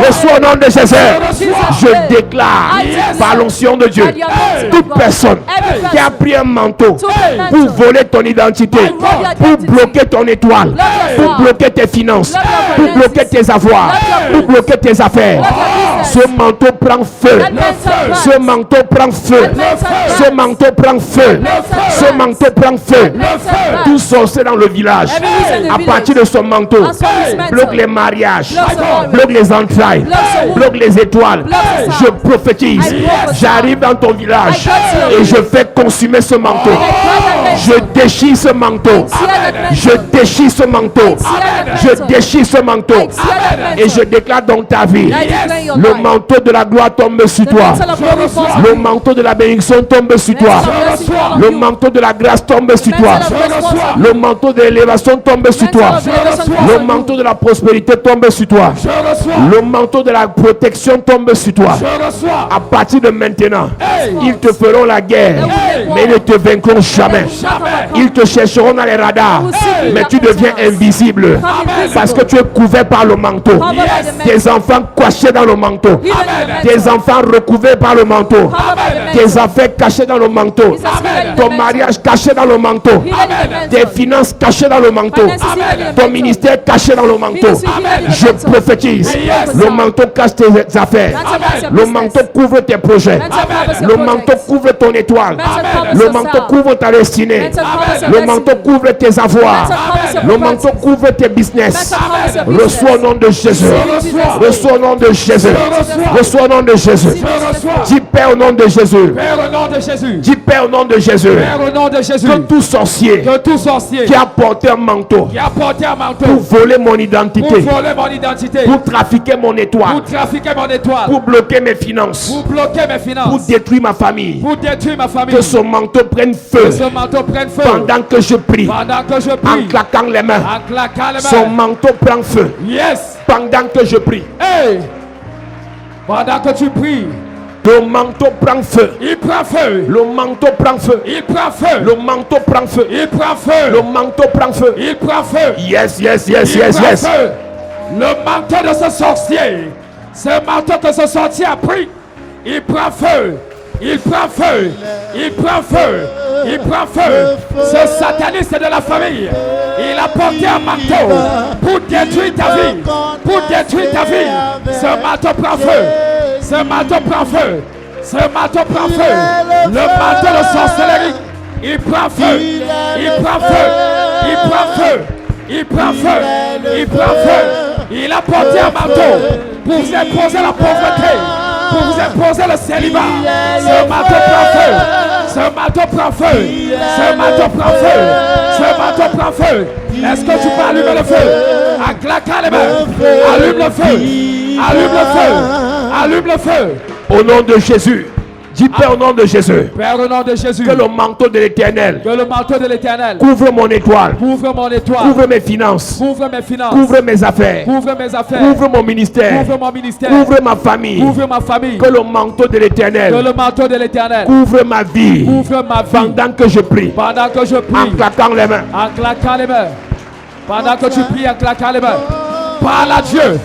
[SPEAKER 1] Reçois au nom de Jésus. Je déclare par l'onction de Dieu, toute personne qui a pris un manteau pour voler ton identité, pour bloquer ton étoile, pour bloquer tes finances, pour bloquer tes avoirs, pour bloquer tes affaires, ce manteau prend feu. Ce manteau prend feu. Ce manteau prend feu. Ce manteau prend feu. Tout sorcier dans le village, à partir de ce manteau, bloque les mariages, bloque les entrailles, bloque les étoiles. Je prophétise, j'arrive dans ton village et je fais consumer ce manteau. Je déchire ce manteau. Je déchire ce manteau. Je déchire ce manteau. Et je déclare dans ta vie, le manteau de la gloire tombe sur toi. Le manteau de la bénédiction tombe sur toi. Le manteau de la grâce tombe sur toi. Le manteau de l'élévation tombe sur toi. Le manteau de la prospérité tombe sur toi. Le manteau de la protection tombe sur toi. À partir de maintenant, ils te feront la guerre, mais ils ne te vaincront jamais. Ils te chercheront dans les radars, mais tu deviens invisible parce que tu es couvert par le manteau. Tes enfants cachés dans le manteau. Tes enfants recouverts par le manteau. Tes affaires cachées dans le manteau. Ton mariage caché dans le manteau. Tes finances cachées dans le manteau. Ton ministère caché dans le manteau. Je prophétise. Le manteau cache tes affaires. Le manteau couvre tes projets. Le manteau couvre ton étoile. Le manteau couvre ta destinée. Le manteau couvre tes avoirs. Le manteau couvre tes business. Reçois au nom de Jésus. Reçois au nom de Jésus. Reçois au nom de Jésus. Dis Père au nom de Jésus. Dis Père au nom de Jésus. Que tout sorcier qui a porté un manteau pour voler mon identité, pour trafiquer mon étoile, pour bloquer mes finances, pour détruire ma famille, que ce manteau prenne feu pendant que je prie, en claquant les mains. Son manteau prend feu pendant que je prie.
[SPEAKER 5] Pendant que tu pries,
[SPEAKER 1] le manteau prend feu.
[SPEAKER 5] il prend feu.
[SPEAKER 1] Le manteau prend feu.
[SPEAKER 5] Il prend feu.
[SPEAKER 1] Le manteau prend feu.
[SPEAKER 5] Il prend feu.
[SPEAKER 1] Le manteau prend feu.
[SPEAKER 5] Il prend feu.
[SPEAKER 1] Yes, yes, yes,
[SPEAKER 5] Il
[SPEAKER 1] yes,
[SPEAKER 5] prend
[SPEAKER 1] yes.
[SPEAKER 5] feu. Le manteau de ce sorcier, ce manteau que ce sorcier a pris, il prend feu. Il prend feu. Il prend feu. Il prend feu. Ce sataniste de la famille, il a porté un manteau pour détruire ta vie. Pour détruire ta vie. Ce manteau prend feu. Ce manteau prend feu. Ce manteau prend feu. Le manteau de sorcellerie, il prend feu. Il prend feu. Il prend feu. Il prend feu. Il prend feu. Il a porté un manteau pour vous imposer la pauvreté, pour vous imposer le célibat. Ce manteau prend feu. Ce manteau prend feu. Ce manteau prend feu. Ce manteau prend feu. Est-ce que tu peux allumer le feu? En claquant les mains. Allume le feu. Allume le feu. Allume le feu.
[SPEAKER 1] Au nom de Jésus. Dis Père au nom de Jésus.
[SPEAKER 5] Père au nom de Jésus.
[SPEAKER 1] Que le manteau de l'Éternel
[SPEAKER 5] Que le manteau de l'Éternel
[SPEAKER 1] couvre mon étoile.
[SPEAKER 5] couvre mon étoile.
[SPEAKER 1] Couvre mes finances.
[SPEAKER 5] Couvre mes finances.
[SPEAKER 1] Couvre mes affaires.
[SPEAKER 5] Couvre mes affaires.
[SPEAKER 1] Couvre mon ministère.
[SPEAKER 5] Couvre mon ministère.
[SPEAKER 1] Couvre ma famille.
[SPEAKER 5] Couvre ma famille.
[SPEAKER 1] Que le manteau de
[SPEAKER 5] Que
[SPEAKER 1] l'Éternel
[SPEAKER 5] le manteau de l'Éternel
[SPEAKER 1] couvre ma vie.
[SPEAKER 5] couvre ma vie.
[SPEAKER 1] Pendant que je prie.
[SPEAKER 5] Pendant que je
[SPEAKER 1] En
[SPEAKER 5] prie.
[SPEAKER 1] claquant les mains.
[SPEAKER 5] En claquant les mains. Pendant que tu pries en claquant les mains. Parle à Dieu.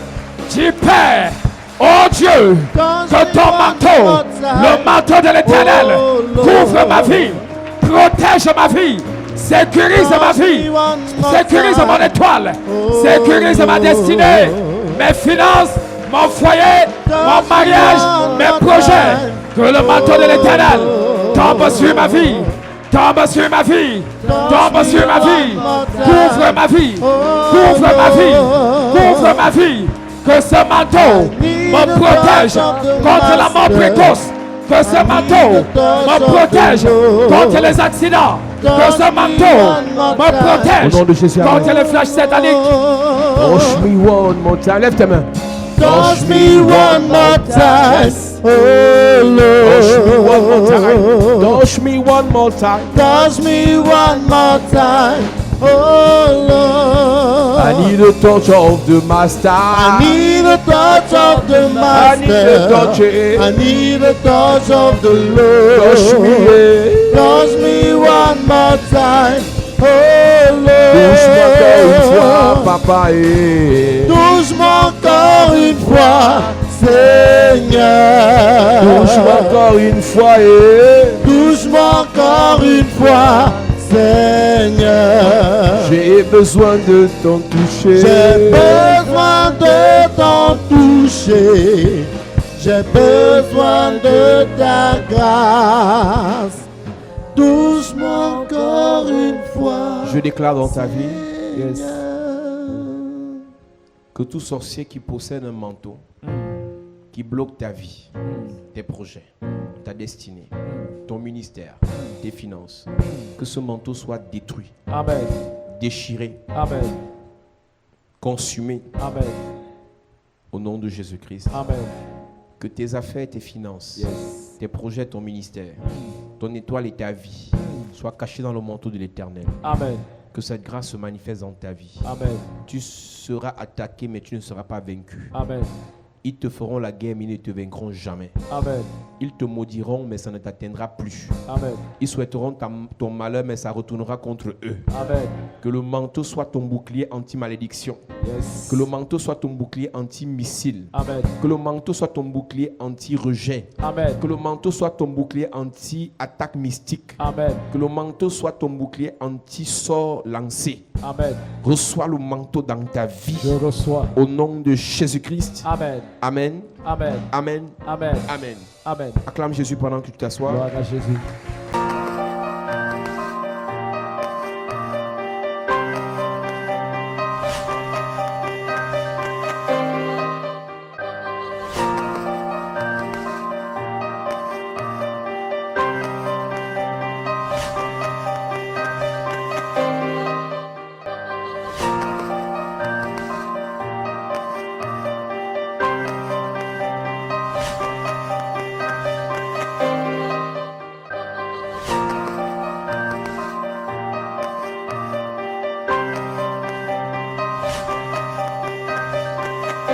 [SPEAKER 5] Dis Père. Oh Dieu, que ton manteau, le manteau de l'Éternel, couvre ma vie, protège ma vie, sécurise ma vie, sécurise mon étoile, sécurise ma destinée, mes finances, mon foyer, mon mariage, mes projets. Que le manteau de l'Éternel tombe sur ma vie, tombe sur ma vie, tombe sur ma vie, couvre ma vie, couvre ma vie, couvre ma vie. Que ce manteau me protège contre la mort précoce. Que ce manteau me protège contre les accidents. Que ce manteau me protège
[SPEAKER 1] Au nom de Jésus, amen.
[SPEAKER 5] contre les flashs sataniques.
[SPEAKER 1] Touch me one more time. Lève tes mains.
[SPEAKER 3] Touch me one more time, oh Lord.
[SPEAKER 1] Touch me one more time.
[SPEAKER 3] Touch me one more time, oh Lord.
[SPEAKER 1] I need a touch of the Master.
[SPEAKER 3] I need a touch of the
[SPEAKER 1] I need a touch,
[SPEAKER 3] Master. I need a touch of the Lord.
[SPEAKER 1] Touch me.
[SPEAKER 3] Touch me one more time, oh
[SPEAKER 1] Touche-moi encore une fois,
[SPEAKER 3] Lord.
[SPEAKER 1] papa.
[SPEAKER 3] Touche-moi encore une fois, Seigneur.
[SPEAKER 1] Touche-moi encore une fois.
[SPEAKER 3] Touche-moi encore une fois, Seigneur.
[SPEAKER 1] J'ai besoin de t'en toucher.
[SPEAKER 3] J'ai besoin de t'en toucher. J'ai besoin de ta grâce. Touche-moi encore une fois.
[SPEAKER 1] Je déclare dans ta vie, yes, que tout sorcier qui possède un manteau, qui bloque ta vie, tes projets, ta destinée, ton ministère, tes finances. Que ce manteau soit détruit,
[SPEAKER 5] Amen.
[SPEAKER 1] déchiré,
[SPEAKER 5] Amen.
[SPEAKER 1] consumé
[SPEAKER 5] Amen.
[SPEAKER 1] au nom de Jésus-Christ.
[SPEAKER 5] Amen.
[SPEAKER 1] Que tes affaires, tes finances,
[SPEAKER 5] Yes.
[SPEAKER 1] tes projets, ton ministère, ton étoile et ta vie soient cachés dans le manteau de l'Éternel.
[SPEAKER 5] Amen.
[SPEAKER 1] Que cette grâce se manifeste dans ta vie.
[SPEAKER 5] Amen.
[SPEAKER 1] Tu seras attaqué, mais tu ne seras pas vaincu.
[SPEAKER 5] Amen.
[SPEAKER 1] Ils te feront la guerre, mais ils ne te vaincront jamais.
[SPEAKER 5] Amen.
[SPEAKER 1] Ils te maudiront, mais ça ne t'atteindra plus.
[SPEAKER 5] Amen.
[SPEAKER 1] Ils souhaiteront ton malheur, mais ça retournera contre eux.
[SPEAKER 5] Amen.
[SPEAKER 1] Que le manteau soit ton bouclier anti-malédiction.
[SPEAKER 5] Yes.
[SPEAKER 1] Que le manteau soit ton bouclier anti-missile.
[SPEAKER 5] Amen.
[SPEAKER 1] Que le manteau soit ton bouclier anti-rejet.
[SPEAKER 5] Amen.
[SPEAKER 1] Que le manteau soit ton bouclier anti-attaque mystique.
[SPEAKER 5] Amen.
[SPEAKER 1] Que le manteau soit ton bouclier anti-sort lancé.
[SPEAKER 5] Amen.
[SPEAKER 1] Reçois le manteau dans ta vie.
[SPEAKER 5] Je reçois.
[SPEAKER 1] Au nom de Jésus-Christ.
[SPEAKER 5] Amen.
[SPEAKER 1] Amen.
[SPEAKER 5] Amen.
[SPEAKER 1] Amen.
[SPEAKER 5] Amen.
[SPEAKER 1] Amen.
[SPEAKER 5] Amen.
[SPEAKER 1] Acclame Jésus pendant que tu t'assois.
[SPEAKER 5] Gloire à Jésus.